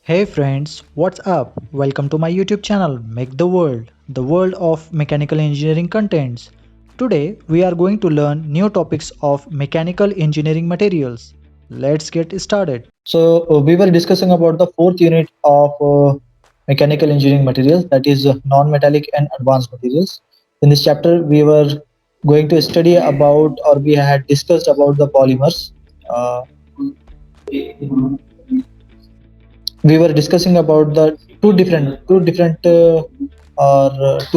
Hey friends, what's up? Welcome to my YouTube channel Make the world of mechanical engineering contents. Today we are going to learn new topics of mechanical engineering materials. Let's get started. We were discussing about the fourth unit of mechanical engineering materials, that is non-metallic and advanced materials. In this chapter, we were going to study about, or we had discussed about the polymers. Uh, we were discussing about the two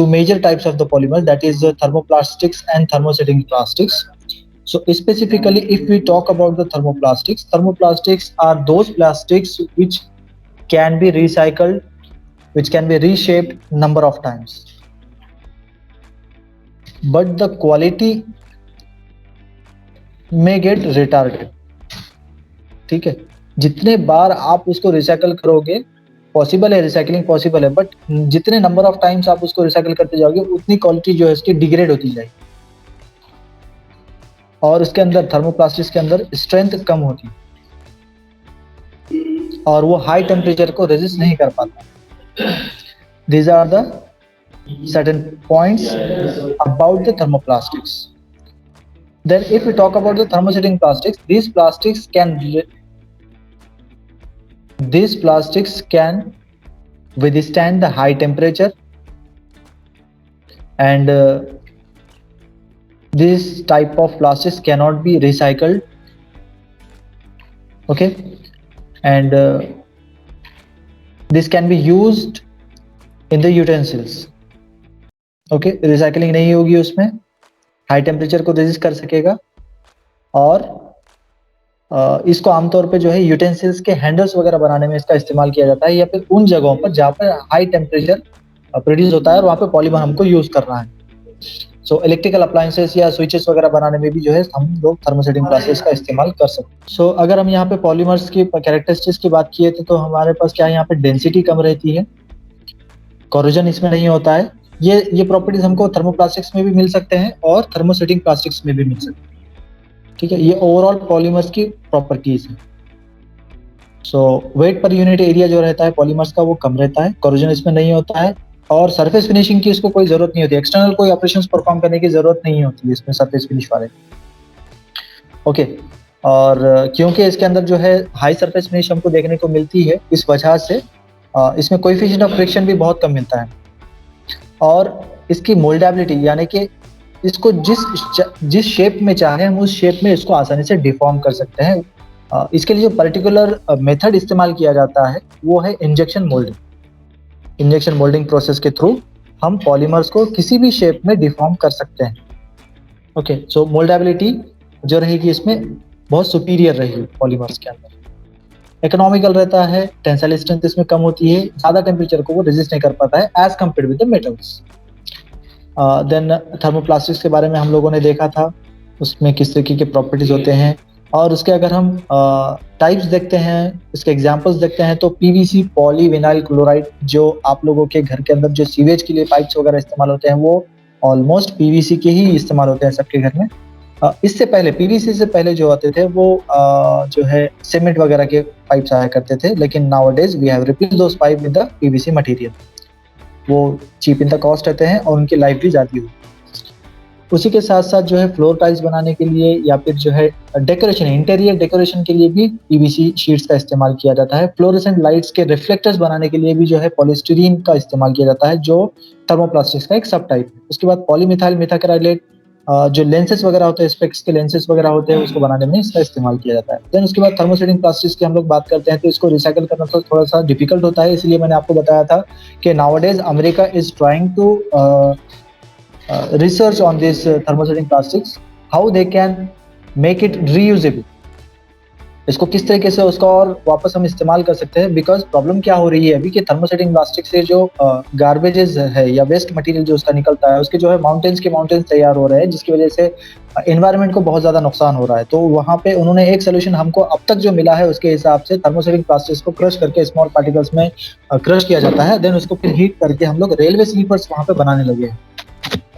major types of the polymer, that is thermoplastics and thermosetting plastics. So specifically, if we talk about the thermoplastics are those plastics which can be recycled, which can be reshaped number of times, but the quality may get retarded. ठीक है, जितने बार आप उसको recycle करोगे, possible है, recycling possible है, but जितने number of times आप उसको रिसाइकल करते जाओगे उतनी क्वालिटी जो है इसकी डिग्रेड होती जाएगी और उसके अंदर थर्मोप्लास्टिक्स के अंदर स्ट्रेंथ कम होती है और वो हाई टेम्परेचर को रेजिस्ट नहीं कर पाता. These are the certain points about the thermoplastics. Then if we talk about the thermosetting plastics, these plastics can withstand the high temperature, and this type of plastics cannot be recycled. Okay, and this can be used in the utensils. Okay, recycling नहीं होगी उसमें, high temperature को resist कर सकेगा और इसको आमतौर पे जो है यूटेंसिल्स के हैंडल्स वगैरह बनाने में इसका इस्तेमाल किया जाता है, या फिर उन जगहों पर जहाँ पर हाई टेम्परेचर प्रोड्यूस होता है और वहाँ पे पॉलीमर हमको यूज करना है. सो इलेक्ट्रिकल अप्लायंसेस या स्विचेस वगैरह बनाने में भी जो है हम लोग थर्मोसेटिंग प्रोसेस का इस्तेमाल कर सकते हैं. सो अगर हम यहाँ पे पॉलीमर्स की कैरेक्टरिस्टिक्स की बात किए थे तो हमारे पास क्या है, यहाँ पे डेंसिटी कम रहती है, कोरोजन इसमें नहीं होता है. ये प्रॉपर्टीज हमको थर्मोप्लास्टिक्स में भी मिल सकते हैं और थर्मोसेटिंग प्लास्टिक्स में भी मिल सकते हैं. ठीक है, ये ओवरऑल पॉलीमर्स की प्रॉपर्टीज है. सो वेट पर यूनिट एरिया जो रहता है पॉलीमर्स का वो कम रहता है, कोरोजन इसमें नहीं होता है और सरफेस फिनिशिंग की इसको कोई जरूरत नहीं होती, एक्सटर्नल कोई ऑपरेशंस परफॉर्म करने की जरूरत नहीं होती है इसमें सरफेस फिनिश वाले. ओके, और क्योंकि इसके अंदर जो है हाई सरफेस फिनिश हमको देखने को मिलती है, इस वजह से इसमें कोएफिशिएंट ऑफ फ्रिक्शन भी बहुत कम मिलता है और इसकी मोल्डेबिलिटी, यानी कि इसको जिस शेप में चाहे हम उस शेप में इसको आसानी से डिफॉर्म कर सकते हैं. इसके लिए जो पर्टिकुलर मेथड इस्तेमाल किया जाता है वो है injection moulding. Injection moulding process के थ्रू हम पॉलीमर्स को किसी भी शेप में डिफॉर्म कर सकते हैं. ओके, सो मोल्डेबिलिटी जो रहेगी इसमें बहुत सुपीरियर रहेगी पॉलीमर्स के अंदर. इकोनॉमिकल रहता है, टेंसाइल स्ट्रेंथ इसमें कम होती है, ज्यादा टेम्परेचर को वो रेजिस्ट नहीं कर पाता है as compared with the metals. Then thermoplastics के बारे में हम लोगों ने देखा था, उसमें किस तरीके के प्रॉपर्टीज होते हैं और उसके अगर हम टाइप्स देखते हैं, इसके एग्जांपल्स देखते हैं तो पीवीसी पॉलीविनाइल क्लोराइड, जो आप लोगों के घर के अंदर जो सीवेज के लिए पाइप्स वगैरह इस्तेमाल होते हैं वो ऑलमोस्ट पीवीसी के ही इस्तेमाल होते हैं सबके घर में. इससे पहले पीवीसी से पहले जो आते थे वो जो है सीमेंट वगैरह के पाइप्स आया करते थे, लेकिन nowadays we have replaced those pipe with the PVC material. वो चीप इन द कॉस्ट रहते हैं और उनकी लाइफ भी जाती है. उसी के साथ साथ जो है फ्लोर टाइल्स बनाने के लिए या फिर जो है डेकोरेशन, इंटीरियर डेकोरेशन के लिए भी पीवीसी शीट्स का इस्तेमाल किया जाता है. फ्लोरेसेंट लाइट्स के रिफ्लेक्टर्स बनाने के लिए भी जो है पॉलीस्टीरीन का इस्तेमाल किया जाता है, जो थर्मोप्लास्टिक्स का एक सब टाइप है. उसके बाद पॉलीमिथाइल मेथाक्राइलेट, जो लेंसेज वगैरह होते हैं, स्पेक्स के लेंसेज वगैरह होते हैं, उसको बनाने में इसका इस्तेमाल किया जाता है. देन उसके बाद थर्मोसेटिंग प्लास्टिक्स की हम लोग बात करते हैं तो इसको रिसाइकल करना तो थोड़ा सा डिफिकल्ट होता है, इसलिए मैंने आपको बताया था कि nowadays America is trying to research on this thermosetting plastics, how they can make it reusable. इसको किस तरीके से उसका और वापस हम इस्तेमाल कर सकते हैं, बिकॉज प्रॉब्लम क्या हो रही है अभी कि थर्मोसेटिंग प्लास्टिक से जो गार्बेजेस है या वेस्ट मटेरियल जो उसका निकलता है, उसके जो है माउंटेन्स के माउंटेन्स तैयार हो रहे हैं, जिसकी वजह से एनवायरनमेंट को बहुत ज्यादा नुकसान हो रहा है. तो वहाँ पे उन्होंने एक सोल्यूशन हमको अब तक जो मिला है उसके हिसाब से थर्मोसेटिंग प्लास्टिक्स को क्रश करके स्मॉल पार्टिकल्स में क्रश किया जाता है, देन उसको फिर हीट करके हम लोग रेलवे स्लीपर्स वहाँ पे बनाने लगे हैं.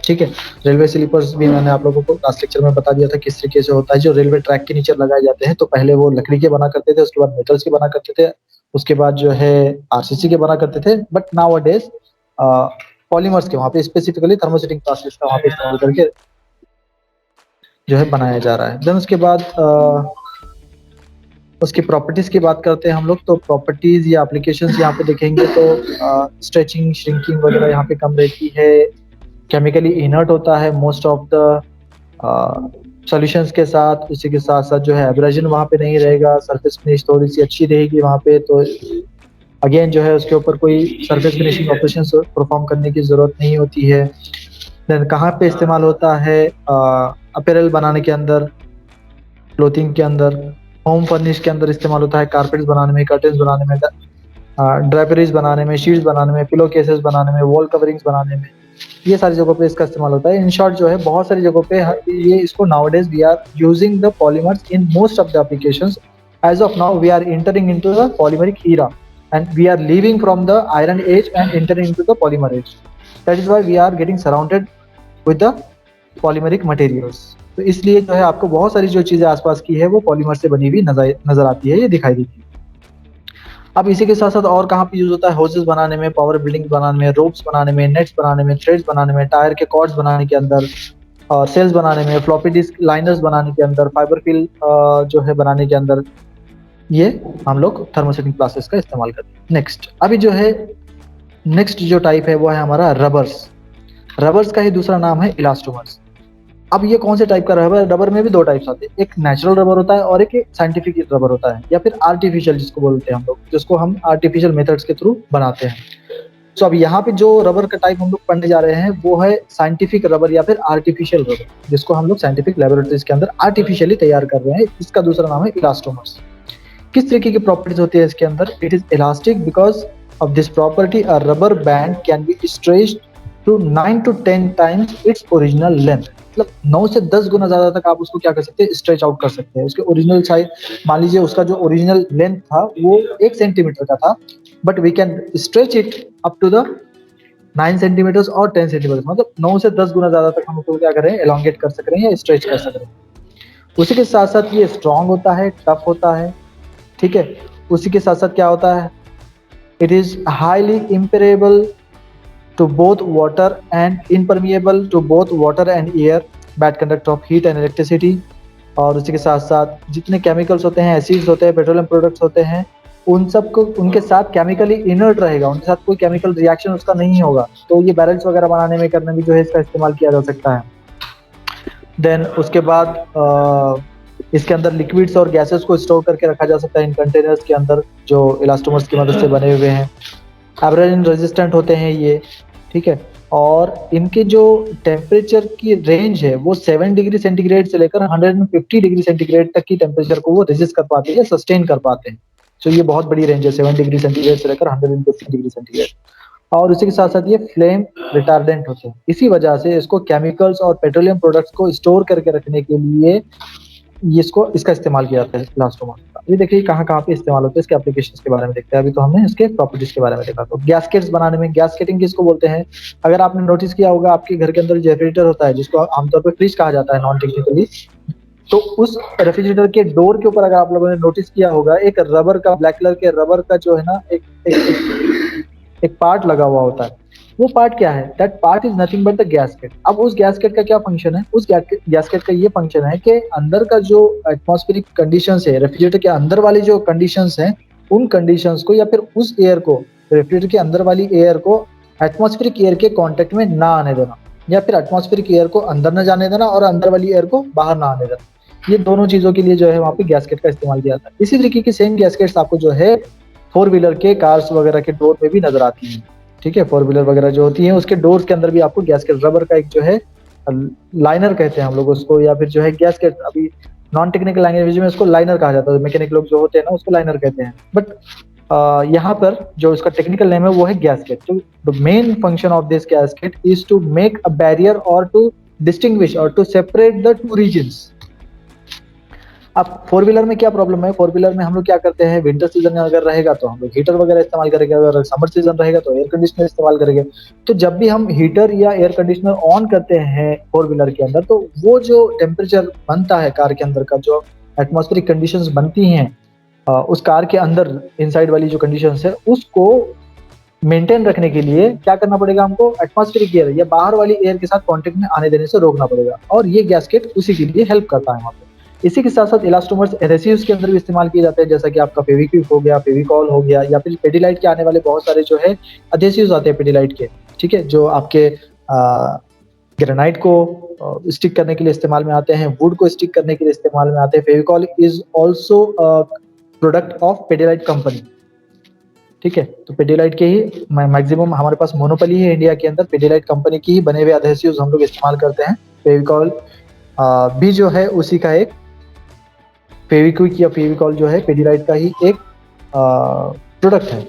ठीक है, रेलवे स्लीपर्स भी मैंने आप लोगों को लास्ट लेक्चर में बता दिया था किस तरीके से होता है. जो रेलवे ट्रैक के नीचे लगाए जाते हैं तो पहले वो लकड़ी के बना करते थे, उसके बाद मेटल्स के बना करते थे, उसके बाद जो है आरसीसी के बना करते थे, बट नाउ डेज पॉलीमर्स के वहाँ पे स्पेसिफिकली थर्मोसेटिंग प्रोसेस का वहाँ पे इस्तेमाल करके जो है बनाया जा रहा है। देन उसके बाद उसकी प्रॉपर्टीज की बात करते हैं हम लोग, तो प्रॉपर्टीज या एप्लीकेशंस यहाँ पे देखेंगे तो स्ट्रेचिंग, श्रिंकिंग वगैरह यहाँ पे कम रहती है, केमिकली इनर्ट होता है मोस्ट ऑफ द सॉल्यूशंस के साथ, इसी के साथ साथ जो है एब्रेजन वहाँ पे नहीं रहेगा, सरफेस फिनिश थोड़ी सी अच्छी रहेगी वहाँ पे, तो अगेन जो है उसके ऊपर कोई सरफेस फिनिशिंग ऑपरेशन परफॉर्म करने की जरूरत नहीं होती है। देन कहाँ पे इस्तेमाल होता है, अपैरल बनाने के अंदर, क्लोथिंग के अंदर, होम फर्निश के अंदर इस्तेमाल होता है, कारपेट्स बनाने में, कर्टन्स बनाने में, ड्राइपरीज बनाने में, शीट्स बनाने में, पिलो केसेस बनाने में, वॉल कवरिंग्स बनाने में, ये सारी जगहों पे इसका इस्तेमाल होता है। इन शॉर्ट जो है बहुत सारी जगहों पे ये इसको nowadays we are using the polymers in most of the applications. As of now we are entering into the polymeric era and we are leaving from the iron age and entering into the polymer age. That is why we are getting surrounded with the polymeric materials. तो इसलिए जो है आपको बहुत सारी जो चीजें आसपास की है वो पॉलीमर से बनी हुई नजर आती है, ये दिखाई देती है। अब इसी के साथ साथ और कहाँ पे यूज होता है, होसेस बनाने में, पावर बिल्डिंग बनाने में, रोप्स बनाने में, नेट्स बनाने में, थ्रेड्स बनाने में, टायर के कॉर्ड्स बनाने के अंदर, और सेल्स बनाने में, फ्लॉपी डिस्क लाइनर्स बनाने के अंदर, फाइबर फिल जो है बनाने के अंदर, ये हम लोग थर्मोसेटिंग प्रोसेस का इस्तेमाल करते हैं। नेक्स्ट अभी जो है नेक्स्ट जो टाइप है वो है हमारा रबर्स। रबर्स का ही दूसरा नाम है इलास्टोमर्स। अब ये कौन से टाइप का रबर, रबर में भी दो टाइप्स आते हैं, एक नेचुरल रबर होता है और एक साइंटिफिक रबर होता है, या फिर आर्टिफिशियल जिसको बोलते हैं हम लोग, जिसको हम आर्टिफिशियल मेथड्स के थ्रू बनाते हैं। तो अब यहाँ पे जो रबर का टाइप हम लोग पढ़ने जा रहे हैं वो है साइंटिफिक रबर या फिर आर्टिफिशियल रबर, जिसको हम लोग साइंटिफिक लेबोरेटरीज के अंदर आर्टिफिशियली तैयार कर रहे हैं। इसका दूसरा नाम है इलास्टोमर्स। किस तरीके की प्रॉपर्टीज होती है इसके अंदर, it is elastic, because of this property a rubber band can be stretched to 9 to 10 times its original length. मतलब 9 से 10 गुना ज्यादा तक आप उसको क्या कर सकते हैं, स्ट्रेच आउट कर सकते हैं। उसके ओरिजिनल साइज, मान लीजिए उसका जो ओरिजिनल लेंथ था वो 1 सेंटीमीटर का था, but we can stretch it up to the 9 centimetres और 10 सेंटीमीटर, मतलब 9 से 10 गुना ज्यादा तक हम उसको क्या कर रहे हैं, एलोंगेट कर सक रहे हैं या स्ट्रेच कर सक रहे हैं। उसी के साथ साथ ये स्ट्रॉन्ग होता है, टफ होता है, ठीक है। उसी के साथ साथ क्या होता है, it is highly impermeable to both water and impermeable to both water and air, bad conductor of heat and electricity। और उसी के साथ साथ जितने केमिकल्स होते हैं, एसिड्स होते हैं, पेट्रोलियम प्रोडक्ट्स होते हैं, उन सब को उनके साथ केमिकली इनर्ट रहेगा, उनके साथ कोई केमिकल रिएक्शन उसका नहीं होगा, तो ये बैरल्स वगैरह बनाने में करने में जो है इसका इस्तेमाल किया जा सकता है। देन उसके बाद इसके अंदर लिक्विड्स और गैसेस को स्टोर करके रखा जा सकता है इन कंटेनर्स के अंदर, जो इलास्टोमर्स की मदद से बने हुए हैं। एब्रेजन रेजिस्टेंट होते हैं ये, ठीक है। और इनके जो टेम्परेचर की रेंज है वो 7 डिग्री सेंटीग्रेड से लेकर 150 डिग्री सेंटीग्रेड तक की टेम्परेचर को वो रेजिस्ट कर पाते हैं, सस्टेन कर पाते हैं। तो ये बहुत बड़ी रेंज है, 7 डिग्री सेंटीग्रेड से लेकर 150 डिग्री सेंटीग्रेड। और उसी के साथ साथ ये फ्लेम रिटार्डेंट होते हैं, इसी वजह से इसको केमिकल्स और पेट्रोलियम प्रोडक्ट्स को स्टोर करके रखने के लिए इसका इस्तेमाल किया जाता है इलास्टोमर का। ये देखिए कहाँ कहाँ पे इस्तेमाल होता है, इसके एप्लीकेशंस के बारे में देखते हैं। अभी तो हमने इसके प्रॉपर्टीज के बारे में देखा। तो गैस्केट्स बनाने में, गैस्केटिंग किसको बोलते हैं, अगर आपने नोटिस किया होगा आपके घर के अंदर रेफ्रिजरेटर होता है, जिसको आमतौर पर फ्रिज कहा जाता है नॉन टेक्निकली, तो उस रेफ्रिजरेटर के डोर के ऊपर अगर आप लोगों ने नोटिस किया होगा, एक रबर का, ब्लैक कलर के रबर का जो है ना एक पार्ट लगा हुआ होता है। वो पार्ट क्या है, that part is nothing but the gasket. अब उस गैस्केट का क्या फंक्शन है, उस गैस्केट का ये फंक्शन है कि अंदर का जो एटमॉस्फेरिक कंडीशंस है, रेफ्रिजरेटर के अंदर वाली जो कंडीशंस हैं, उन कंडीशंस को या फिर उस एयर को, रेफ्रिजरेटर के अंदर वाली एयर को एटमॉस्फेरिक एयर के कांटेक्ट में ना आने देना, या फिर एटमॉस्फेरिक एयर को अंदर न जाने देना और अंदर वाली एयर को बाहर ना आने देना। ये दोनों चीजों के लिए जो है वहाँ पे गैस्केट का इस्तेमाल किया जाता है। इसी तरीके की सेम गैस्केट्स आपको जो है 4 व्हीलर के, कार्स वगैरह के डोर में भी नजर आती है, ठीक है। 4 व्हीलर वगैरह जो होती है उसके डोर्स के अंदर भी आपको गैस्केट, रबर का एक जो है लाइनर कहते हैं हम लोग उसको, या फिर जो है गैस्केट, अभी नॉन टेक्निकल लैंग्वेज में उसको लाइनर कहा जाता है, मैकेनिक लोग जो होते हैं ना उसको लाइनर कहते हैं, बट यहाँ पर जो इसका टेक्निकल नेम है वो है गैस्केट। तो the main function of this gasket is to make a barrier और टू डिस्टिंग्विश और to separate the two regions. अब 4 व्हीलर में क्या प्रॉब्लम है, 4 व्हीलर में हम लोग क्या करते हैं, विंटर सीजन अगर रहेगा तो हम लोग हीटर वगैरह इस्तेमाल करेंगे, अगर समर सीजन रहेगा तो एयर कंडीशनर इस्तेमाल करेंगे। तो जब भी हम हीटर या एयर कंडीशनर ऑन करते हैं 4 व्हीलर के अंदर, तो वो जो टेम्परेचर बनता है कार के अंदर का, जो एटमॉस्फेरिक कंडीशंस बनती हैं उस कार के अंदर इनसाइड वाली जो कंडीशंस है उसको मेंटेन रखने के लिए क्या करना पड़ेगा हमको, एटमॉस्फेरिक एयर या बाहर वाली एयर के साथ कांटेक्ट में आने देने से रोकना पड़ेगा, और ये गैस्केट उसी के लिए हेल्प करता है वहाँ पे। इसी के साथ साथ इलास्टोमर्स एडहेसिव्स के अंदर भी इस्तेमाल किए जाते हैं, जैसा कि आपका फेविक्विक हो गया, फेविकॉल हो गया, या फिर पेडिलाइट के आने वाले बहुत सारे जो है एडहेसिव्स आते हैं पेडिलाइट के, ठीक है, जो आपके ग्रेनाइट को स्टिक करने के लिए इस्तेमाल में आते हैं, वुड को स्टिक करने के लिए इस्तेमाल में आते हैं। Fevicol is also product of Pidilite company, ठीक है। तो पेडिलाइट के ही मैक्सिमम हमारे पास मोनोपोली है इंडिया के अंदर, पेडिलाइट कंपनी की ही बने हुए एडहेसिव्स हम लोग इस्तेमाल करते हैं। फेविकॉल भी जो है उसी का एक, फेविक्विक या फेविकॉल जो है पेडिलाइट का ही एक प्रोडक्ट है।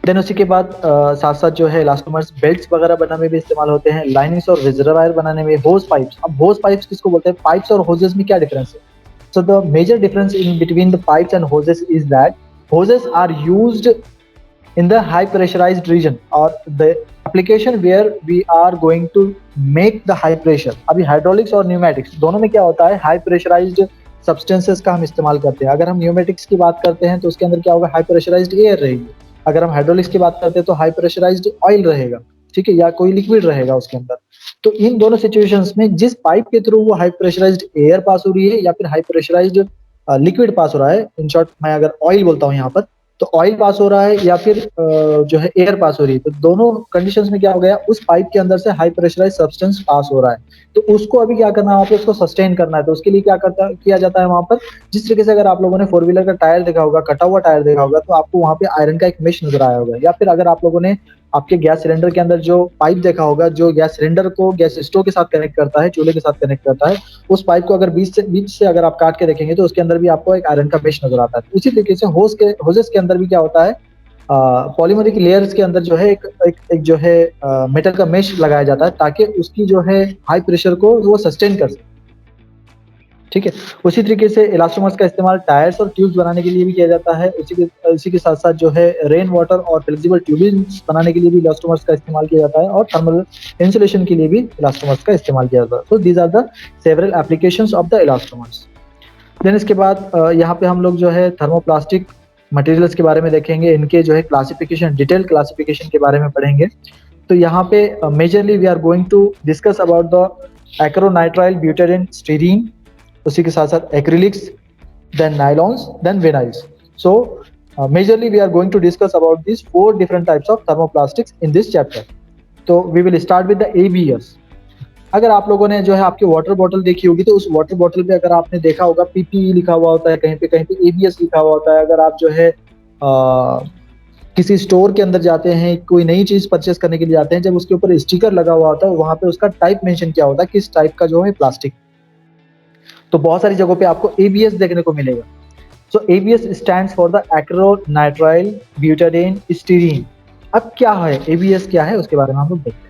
देन उसी के बाद साथ साथ जो है इलास्टोमर्स बेल्ट्स वगैरह बनाने में भी इस्तेमाल होते हैं, लाइनिंग्स और रिजर्वायर बनाने में, होज पाइप्स। अब होज पाइप्स किसको बोलते हैं, पाइप्स और होजेस में क्या डिफरेंस है? So the major difference in between the pipes and hoses is that hoses are used in the high pressurized region or the application where we are going to make the high pressure। अभी hydraulics और pneumatics दोनों में क्या होता है, high pressurised substances का हम इस्तेमाल करते हैं। अगर हम न्यूमेटिक्स की बात करते हैं तो उसके अंदर क्या होगा, हाई प्रेशराइज्ड एयर रहेगी। अगर हम हाइड्रोलिक्स की बात करते हैं तो हाई प्रेशराइज्ड ऑयल रहेगा, ठीक है, या कोई लिक्विड रहेगा उसके अंदर। तो इन दोनों सिचुएशंस में जिस पाइप के थ्रू वो हाई प्रेशराइज्ड एयर पास हो रही है या फिर हाई प्रेशराइज्ड लिक्विड पास हो रहा है, इन शॉर्ट मैं अगर ऑयल बोलता हूँ यहाँ पर, तो ऑयल पास हो रहा है या फिर जो है एयर पास हो रही है, तो दोनों कंडीशंस में क्या हो गया, उस पाइप के अंदर से हाई प्रेशराइज सब्सटेंस पास हो रहा है। तो उसको अभी क्या करना है, वहाँ पे उसको सस्टेन करना है। तो उसके लिए क्या किया जाता है वहाँ पर, जिस तरीके से अगर आप लोगों ने फोर व्हीलर का टायर देखा होगा, कटा हुआ टायर देखा होगा, तो आपको वहाँ पे आयरन का एक मेश नजर आया होगा। या फिर अगर आप लोगों ने आपके गैस सिलेंडर के अंदर जो पाइप देखा होगा, जो गैस सिलेंडर को गैस स्टोव के साथ कनेक्ट करता है, चूल्हे के साथ कनेक्ट करता है, उस पाइप को अगर बीच से अगर आप काट के देखेंगे तो उसके अंदर भी आपको एक आयरन का मेश नजर आता है। उसी तरीके से होजेस के अंदर भी क्या होता है, पॉलीमरिक लेयर्स के अंदर जो है एक जो है मेटल का मेश लगाया जाता है, ताकि उसकी जो है हाई प्रेशर को वो सस्टेन कर सके, ठीक है। उसी तरीके से इलास्टोमर्स का इस्तेमाल टायर्स और ट्यूब्स बनाने के लिए भी किया जाता है। उसी के साथ साथ जो है रेन वाटर और फ्लेक्सिबल ट्यूबिंग्स बनाने के लिए भी इलास्टोमर्स का इस्तेमाल किया जाता है, और थर्मल इंसुलेशन के लिए भी इलास्टोमर्स का इस्तेमाल किया जाता है। So these are the several applications of the elastomers. Then इसके बाद यहाँ पे हम लोग जो है थर्मोप्लास्टिक मटेरियल्स के बारे में देखेंगे, इनके जो है क्लासिफिकेशन, डिटेल क्लासिफिकेशन के बारे में पढ़ेंगे। तो यहाँ पे majorly we are going to discuss about the acrylonitrile, butadiene, styrene, उसी के साथ साथ acrylics, then nylons, then vinyls. So majorly we are going to discuss about this 4 different types of thermoplastics in this chapter. तो we will start with the ABS. अगर आप लोगों ने जो है आपकी वाटर बॉटल देखी होगी, तो उस वाटर बॉटल पे अगर आपने देखा होगा पीपीई लिखा हुआ होता है, कहीं पे एबीएस लिखा हुआ होता है। अगर आप जो है किसी स्टोर के अंदर जाते हैं, कोई नई चीज परचेस करने के लिए जाते हैं, जब उसके ऊपर स्टिकर लगा हुआ होता है, वहां पे उसका टाइप मेंशन किया होता है, किस टाइप का जो है प्लास्टिक। तो बहुत सारी जगहों पे आपको एबीएस देखने को मिलेगा। So ABS stands for the acrylonitrile butadiene styrene. अब क्या है एबीएस, क्या है उसके बारे में हम लोग देखते हैं।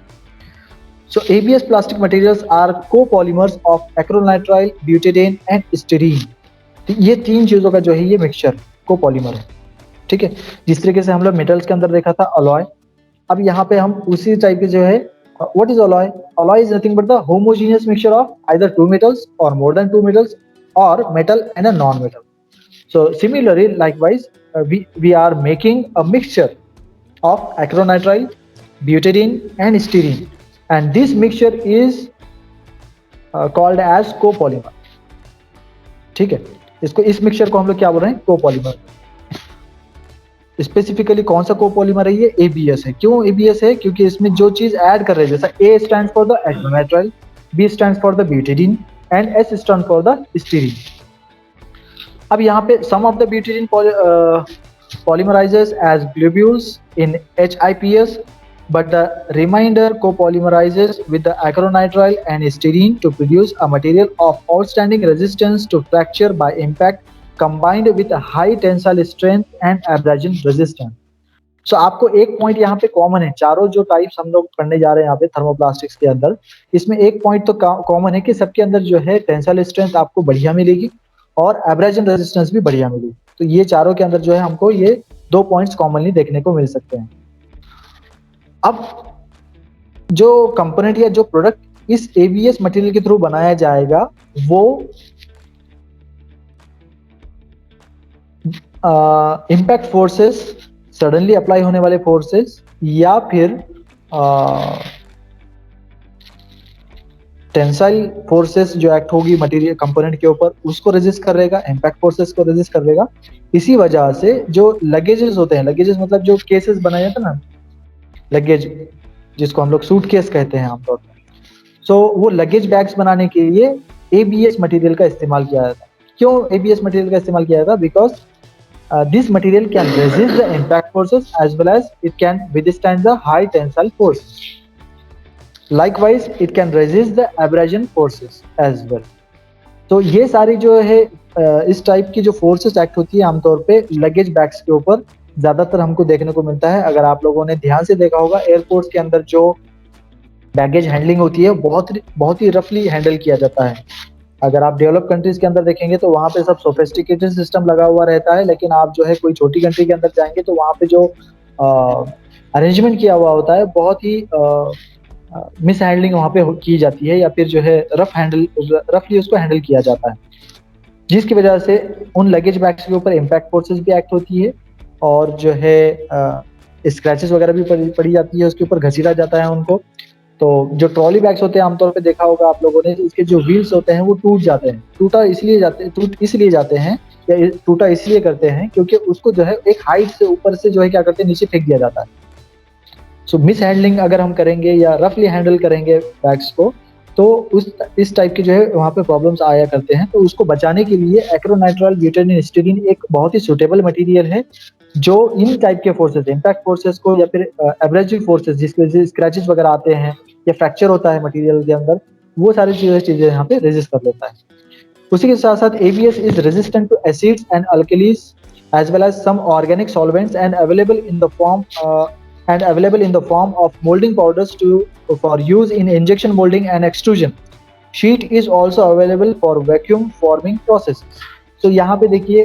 So ABS plastic materials are copolymers of acrylonitrile, butadiene and styrene। तो ये तीन चीजों का जो है ये मिक्सचर कोपॉलीमर है, ठीक है। जिस तरीके से हम लोग मेटल्स के अंदर देखा था अलॉय, अब यहाँ पे हम उसी टाइप के जो है, what is alloy? Alloy is nothing but the homogeneous mixture of either two metals और मोर देन टू मेटल्स और metal and a non metal. So similarly, likewise, we are making a mixture of acrylonitrile, butadiene and styrene, and this mixture is called as copolymer, ठीक है। इसको, इस mixture को हम लोग क्या बोल रहे हैं, कोपॉलीमर। स्पेसिफिकली कौन सा कोपॉलीमर है ये? एबीएस है। क्यों एबीएस है? क्योंकि इसमें जो चीज ऐड कर रहे हैं, जैसा A stand for the acrylonitrile, B stand for the butadiene and S stand for the styrene. अब यहाँ पे some of the butadiene polymerizes as globules in HIPS, but the remainder copolymerizes with the acrylonitrile and styrene to produce a material of outstanding resistance to fracture by impact, combined with a high tensile strength and abrasion resistance। So आपको एक point यहाँ पे common है, चारों जो types हम लोग पढ़ने जा रहे हैं यहाँ पे थर्मोप्लास्टिक्स के अंदर, इसमें एक पॉइंट तो कॉमन है कि सबके अंदर जो है टेंसाइल स्ट्रेंथ आपको बढ़िया मिलेगी और एब्रेजन रेजिस्टेंस भी बढ़िया मिलेगी। तो ये चारों के अंदर जो है हमको ये 2 पॉइंट्स कॉमनली देखने को मिल सकते हैं। अब जो कंपोनेंट या जो प्रोडक्ट इस एबीएस मटेरियल के थ्रू बनाया जाएगा, वो इम्पैक्ट फोर्सेस, सडनली अप्लाई होने वाले फोर्सेस, या फिर टेंसाइल फोर्सेस जो एक्ट होगी मटेरियल कंपोनेंट के ऊपर उसको रेजिस्ट कर रहेगा, इम्पैक्ट फोर्सेस को रेजिस्ट कर रहेगा। इसी वजह से जो लगेजेस होते हैं, लगेजेस मतलब जो केसेस बनाए जाते हैं ना, लगेज जिसको हम लोग सूटकेस कहते हैं आमतौर पर, सो वो लगेज बैग्स बनाने के लिए एबीएस मटेरियल का इस्तेमाल किया जाता है। क्यों एबीएस मटेरियल का इस्तेमाल किया जाता है? Because this material can resist the impact forces as well as it can withstand the high tensile forces. Likewise, it can resist the abrasion forces as well. तो ये सारी जो है इस टाइप की जो फोर्सेस एक्ट होती है आमतौर पे लगेज बैग्स के ऊपर ज्यादातर हमको देखने को मिलता है। अगर आप लोगों ने ध्यान से देखा होगा, एयरपोर्ट्स के अंदर जो बैगेज हैंडलिंग होती है बहुत ही रफली हैंडल किया जाता है। अगर आप डेवलप कंट्रीज के अंदर देखेंगे तो वहाँ पे सब सोफिस्टिकेटेड सिस्टम लगा हुआ रहता है, लेकिन आप जो है कोई छोटी कंट्री के अंदर जाएंगे तो वहाँ पे जो अरेंजमेंट किया हुआ होता है बहुत ही मिस हैंडलिंग वहाँ पे की जाती है, या फिर जो है रफली उसको हैंडल किया जाता है, जिसकी वजह से उन लगेज बैग्स के ऊपर इम्पैक्ट फोर्सेस भी एक्ट होती है और जो है स्क्रैचेस वगैरह भी पड़ी जाती है, उसके ऊपर घसीटा जाता है उनको। तो जो ट्रॉली बैग्स होते हैं आमतौर पे देखा होगा आप लोगों ने, इसके जो व्हील्स होते हैं वो टूट जाते हैं। टूट इसलिए जाते हैं या टूटा इसलिए करते हैं क्योंकि उसको जो है एक हाइट से ऊपर से जो है क्या करते हैं, नीचे फेंक दिया जाता है। सो मिस हैंडलिंग अगर हम करेंगे या रफली हैंडल करेंगे बैग्स को तो इस टाइप के जो है वहाँ पे प्रॉब्लम्स आया करते हैं। तो उसको बचाने के लिए एक्रोनाइट्राइल ब्यूटेनिल स्टीरीन एक बहुत ही सुटेबल मटेरियल है जो इन टाइप के फोर्सेस, इम्पैक्ट फोर्सेस को या फिर एब्रेसिव फोर्सेस जिसकी वजह से स्क्रैचेस वगैरह आते हैं या फ्रैक्चर होता है मटेरियल के अंदर, वो सारी चीजें यहाँ पे रेजिस्ट कर लेता है। उसी के साथ साथ ABS is resistant to acids and alkalis as well as some organic solvents and available in the form of molding powders for use in injection molding and extrusion. Sheet is also available for vacuum forming processes. So यहाँ पे देखिए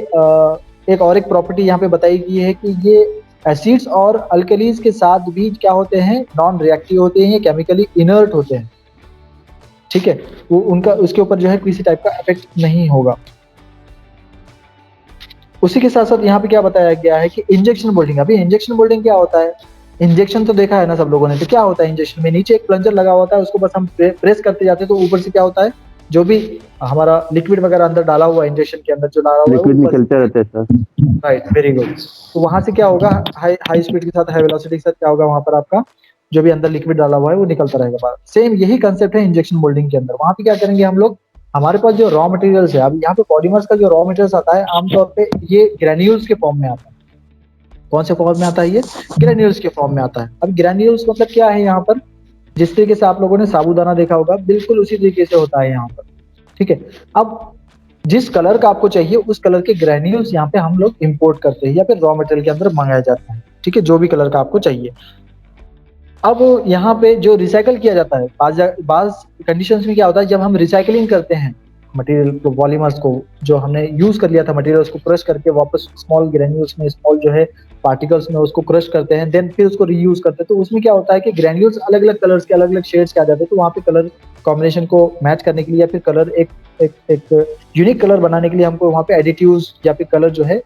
एक property यहाँ पे बताई गई है कि ये एसिड्स और अल्कलीज के साथ भी क्या होते हैं, नॉन रिएक्टिव होते हैं, केमिकली इनर्ट होते हैं। ठीक है, वो उनका उसके ऊपर जो है किसी टाइप का इफेक्ट नहीं होगा। उसी के साथ साथ यहाँ पे क्या बताया गया है कि इंजेक्शन मोल्डिंग, अभी इंजेक्शन मोल्डिंग क्या होता है? इंजेक्शन तो देखा है ना सब लोगों ने, तो क्या होता है इंजेक्शन में? नीचे एक प्लंजर लगा होता है, उसको बस हम प्रेस करते जाते हैं तो ऊपर से क्या होता है, जो भी हमारा लिक्विड वगैरह अंदर डाला हुआ इंजेक्शन के अंदर जो डाला हुआ लिक्विड निकलते रहते हैं सर। Right, very good. तो वहां से क्या होगा, हाई स्पीड के साथ, हाई वेलोसिटी के साथ क्या होगा, वहां पर आपका जो भी अंदर लिक्विड डाला हुआ है वो निकलता रहेगा बाहर। सेम यही कंसेप्ट है इंजेक्शन मोल्डिंग के अंदर। वहां पे क्या करेंगे हम लोग, हमारे पास जो रॉ मटेरियल्स है, अब यहाँ पे पॉलीमर्स का जो रॉ मटेरियल्स आता है आमतौर पे ये ग्रेन्यूल्स के फॉर्म में आता है। कौन से फॉर्म में आता है? ये ग्रेन्यूल्स के फॉर्म में आता है। अब ग्रेन्यूल्स मतलब क्या है? यहाँ पर जिस तरीके से आप लोगों ने साबूदाना देखा होगा, बिल्कुल उसी तरीके से होता है यहाँ पर। ठीक है, अब जिस कलर का आपको चाहिए उस कलर के ग्रेन्यूल्स यहाँ पे हम लोग इंपोर्ट करते हैं या फिर रॉ मटेरियल के अंदर मंगाया जाता है। ठीक है, जो भी कलर का आपको चाहिए। अब यहाँ पे जो रिसाइकल किया जाता है, बाज कंडीशंस में क्या होता है, जब हम रिसाइकलिंग करते हैं मटेरियल को, पॉलीमर्स को, जो हमने यूज कर लिया था मटेरियल, उसको क्रश करके वापस स्मॉल ग्रेन्यूल्स में, स्मॉल जो है पार्टिकल्स में उसको क्रश करते हैं, देन फिर उसको रीयूज करते हैं। तो उसमें क्या होता है कि ग्रेन्यूल्स अलग अलग कलर्स के, अलग अलग शेड्स के आ जाते हैं। तो वहाँ पे कलर कॉम्बिनेशन को मैच करने के लिए या फिर कलर एक यूनिक कलर बनाने के लिए हमको वहाँ पे एडिटिव्स या फिर कलर जो है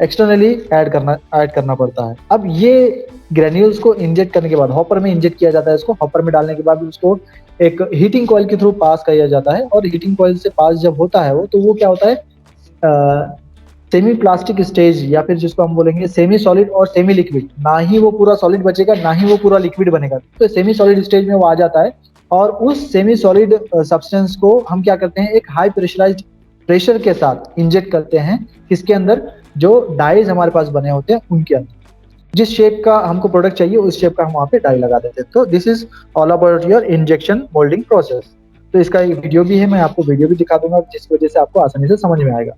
एक्सटर्नली ऐड करना पड़ता है। अब ये ग्रेन्यूल्स को इंजेक्ट करने के बाद हॉपर में इंजेक्ट किया जाता है। इसको हॉपर में डालने के बाद उसको एक हीटिंग कॉइल के थ्रू पास किया जाता है, और हीटिंग कॉइल से पास जब होता है वो, तो वो क्या होता है, सेमी प्लास्टिक स्टेज या फिर जिसको हम बोलेंगे सेमी सॉलिड और सेमी लिक्विड। ना ही वो पूरा सॉलिड बचेगा, ना ही वो पूरा लिक्विड बनेगा। तो सेमी सॉलिड स्टेज में वो आ जाता है, और उस सेमी सॉलिड सब्सटेंस को हम क्या करते हैं, एक हाई प्रेशराइज्ड प्रेशर के साथ इंजेक्ट करते हैं। किसके अंदर? जो डाइज हमारे पास बने होते हैं उनके अंदर। जिस शेप का हमको प्रोडक्ट चाहिए उस शेप का हम वहाँ पे डाई लगा देते हैं। तो this is all about your injection moulding process. तो इसका एक वीडियो भी है, मैं आपको वीडियो भी दिखा दूंगा, जिसकी वजह से आपको आसानी से समझ में आएगा।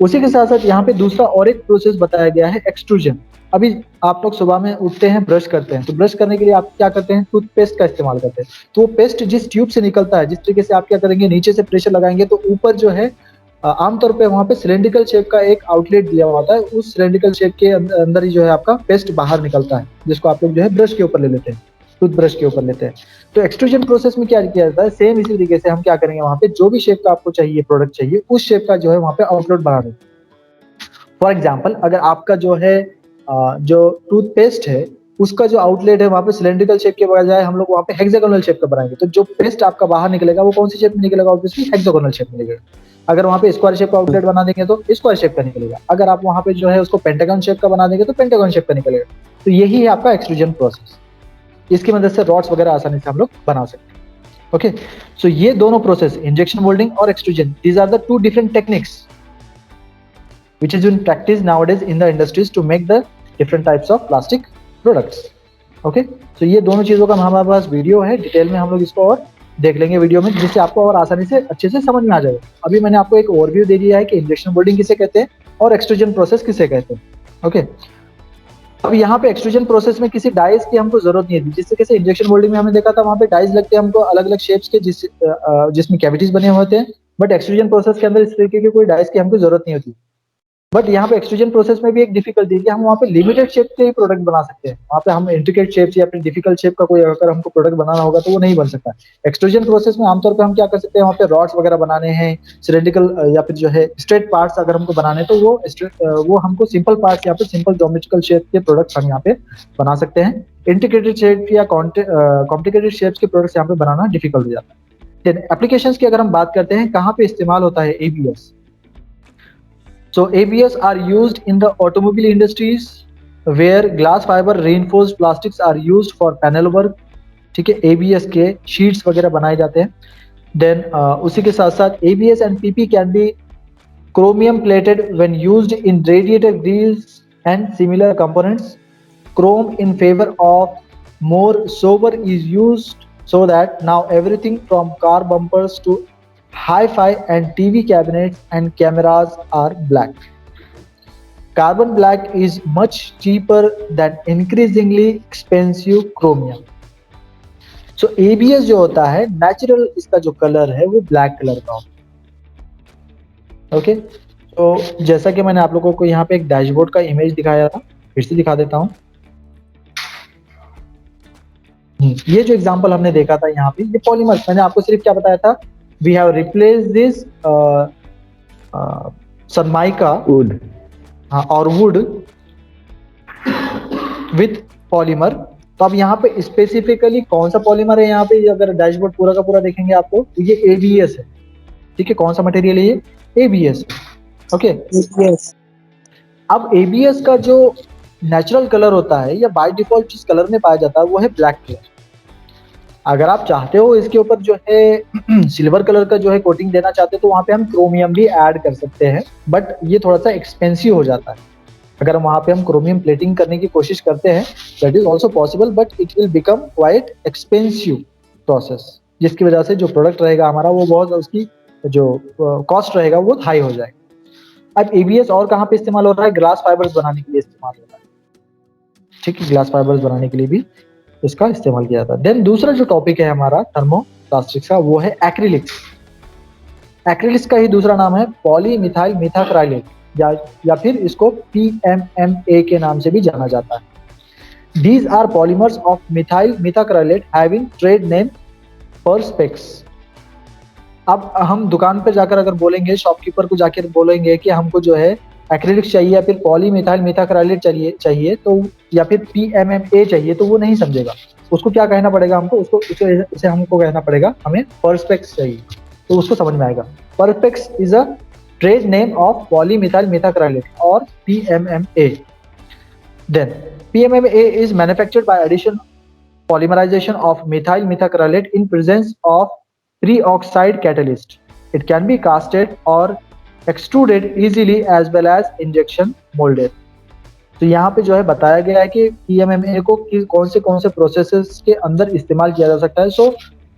उसी के साथ साथ यहाँ पे दूसरा और एक प्रोसेस बताया गया है, एक्सट्रूजन। अभी आप लोग सुबह में उठते हैं, ब्रश करते हैं, तो ब्रश करने के लिए आप क्या करते हैं, टूथपेस्ट का इस्तेमाल करते हैं। तो वो पेस्ट जिस ट्यूब से निकलता है, जिस तरीके से आप क्या करेंगे, नीचे से प्रेशर लगाएंगे तो ऊपर जो है आमतौर पे वहाँ पे सिलेंड्रिकल शेप का एक आउटलेट दिया हुआ होता है। उस सिलेंड्रिकल शेप के अंदर ही जो है आपका पेस्ट बाहर निकलता है, जिसको आप लोग जो है ब्रश के ऊपर ले लेते हैं, टूथब्रश के ऊपर लेते हैं। तो एक्सट्रूजन प्रोसेस में क्या किया जाता है, सेम इसी तरीके से हम क्या करेंगे, वहाँ पे जो भी शेप का आपको चाहिए, प्रोडक्ट चाहिए, उस शेप का जो है वहाँ पे आउटलेट बना देंगे। फॉर एग्जाम्पल अगर आपका जो है जो टूथपेस्ट है उसका जो आउटलेट है वहाँ पे सिलेंड्रिकल शेप के बजाय हम लोग वहाँ पे हेक्सागोनल शेप का बनाएंगे, तो जो पेस्ट आपका बाहर निकलेगा वो कौन सी शेप में निकलेगा? ऑब्वियसली हेक्सागोनल शेप में निकलेगा। अगर वहाँ पे स्क्वायर शेप का आउटलेट बना देंगे तो स्क्वायर शेप का निकलेगा। अगर आप वहाँ पे जो है उसको पेंटागन शेप का बना देंगे तो पेंटागन शेप का निकलेगा। तो यही है आपका एक्सट्रूजन प्रोसेस। इसकी मदद से रॉड्स वगैरह आसानी से हम लोग बना सकते हैं। ओके, सो ये दोनों प्रोसेस इंजेक्शन मोल्डिंग और extrusion, these are the two different techniques which is in practice nowadays in the industries to make the different types of plastic products. Okay, so ये दोनों चीजों का हमारे पास वीडियो है, detail में हम लोग इसको और देख लेंगे वीडियो में, जिससे आपको और आसानी से अच्छे से समझ में आ जाएगा। अभी मैंने आपको एक ओवरव्यू दे दिया है कि इंजेक्शन मोल्डिंग किसे कहते हैं और एक्सट्रूजन प्रोसेस किसे कहते हैं। ओके, अब यहाँ पे एक्सट्रूजन प्रोसेस में किसी डाइज की हमको जरूरत नहीं है, जिससे कैसे इंजेक्शन मोल्डिंग में हमने देखा था वहाँ पे डाइज लगते हैं हमको अलग अलग शेप्स के, जिसमें कैविटीज बने हुए होते हैं। बट एक्सट्रूजन प्रोसेस के अंदर इस तरीके की कोई डाइज की हमको जरूरत नहीं होती। बट यहाँ पे एक्सट्रूजन प्रोसेस में भी एक डिफिकल्टी है कि हम वहाँ पे लिमिटेड शेप के ही प्रोडक्ट बना सकते हैं। वहाँ पे हम इंट्रिकेट शेप्स या फिर डिफिकल्ट शेप का कोई अगर हमको प्रोडक्ट बनाना होगा तो वो नहीं बन सकता। एक्सट्रूजन प्रोसेस में आमतौर पे हम क्या कर सकते हैं, वहाँ पे रॉड्स वगैरह बनाने हैं, सिलेंड्रिकल या फिर जो है स्ट्रेट पार्ट्स अगर हमको बनाने हैं तो वो हमको सिंपल पार्ट्स या फिर सिंपल ज्योमेट्रिकल शेप के प्रोडक्ट्स हम यहाँ पे बना सकते हैं। इंट्रिकेटेड शेप या कॉम्प्लिकेटेड शेप्स के प्रोडक्ट्स यहाँ पे बनाना डिफिकल्ट हो जाता है। देन एप्लीकेशंस की अगर हम बात करते हैं, कहाँ पे इस्तेमाल होता है ABS? So ABS are used in the automobile industries where glass fiber reinforced plastics are used for panel work. ठीक है, ABS के शीट्स वगैरह बनाए जाते हैं। देन उसी के साथ साथ ABS and PP can be chromium plated when used in radiator grills and similar components. Chrome in favor of more sober is used so that now everything from car bumpers to hi-fi and TV cabinets and cameras are black. Carbon black is much cheaper than increasingly expensive chromium. So ABS जो होता है natural, इसका जो colour है वो black colour का होता है। ओके, तो जैसा कि मैंने आप लोगों को यहाँ पे एक डैशबोर्ड का इमेज दिखाया था, फिर से दिखा देता हूँ। ये जो एग्जांपल हमने देखा था यहाँ पे, ये पॉलीमर, मैंने आपको सिर्फ क्या बताया था, we have replaced this Sunmica wood और वुड विथ पॉलीमर। तो अब यहाँ पे स्पेसिफिकली कौन सा पॉलीमर है, यहाँ पे अगर डैशबोर्ड पूरा का पूरा देखेंगे आपको तो ये ABS है। ठीक है, कौन सा मटेरियल है ये? ABS। Okay, ABS। अब ABS का जो नेचुरल कलर होता है या बाय डिफॉल्ट जिस कलर में पाया जाता है वो है ब्लैक कलर। अगर आप चाहते हो इसके ऊपर जो है सिल्वर कलर का जो है कोटिंग देना चाहते हो तो वहाँ पे हम क्रोमियम भी ऐड कर सकते हैं, बट ये थोड़ा सा एक्सपेंसिव हो जाता है। अगर वहाँ पे हम क्रोमियम प्लेटिंग करने की कोशिश करते हैं that is also possible, but it will become quite expensive process, जिसकी वजह से जो प्रोडक्ट रहेगा हमारा वो बहुत, उसकी जो कॉस्ट रहेगा वो हाई हो जाएगा। अब ABS और कहाँ पे इस्तेमाल हो रहा है? ग्लास फाइबर्स बनाने के लिए इस्तेमाल हो रहा है। ठीक है, ग्लास फाइबर्स बनाने के लिए भी इसका इस्तेमाल किया जाता है। देन दूसरा जो टॉपिक है हमारा थर्मोप्लास्टिक्स का वो है एक्रिलिक्स। एक्रिलिक्स का ही दूसरा नाम है पॉलीमिथाइल मेथाक्राइलेट या फिर इसको PMMA के नाम से भी जाना जाता है। These are polymers of methyl methacrylate having trade name Perspex। अब हम दुकान पर जाकर अगर बोलेंगे, शॉपकीपर को जाकर बोलेंगे कि हमको जो है एक्रिलिक्स चाहिए या फिर पॉलीमिथाइल मेथाक्राइलेट चाहिए तो या फिर PMMA चाहिए, तो वो नहीं समझेगा। उसको क्या कहना पड़ेगा हमको? उसे हमको कहना पड़ेगा हमें परस्पेक्स चाहिए, तो उसको समझ में आएगा। Perspex is a trade name of polymethyl methacrylate और PMMA। Then PMMA is manufactured by addition polymerization of methyl methacrylate in presence of pre-oxide catalyst. It can be casted or extruded easily as well as injection molded। तो यहाँ पे जो है बताया गया है कि PMMA को कौन से प्रोसेसेस के अंदर इस्तेमाल किया जा सकता है। सो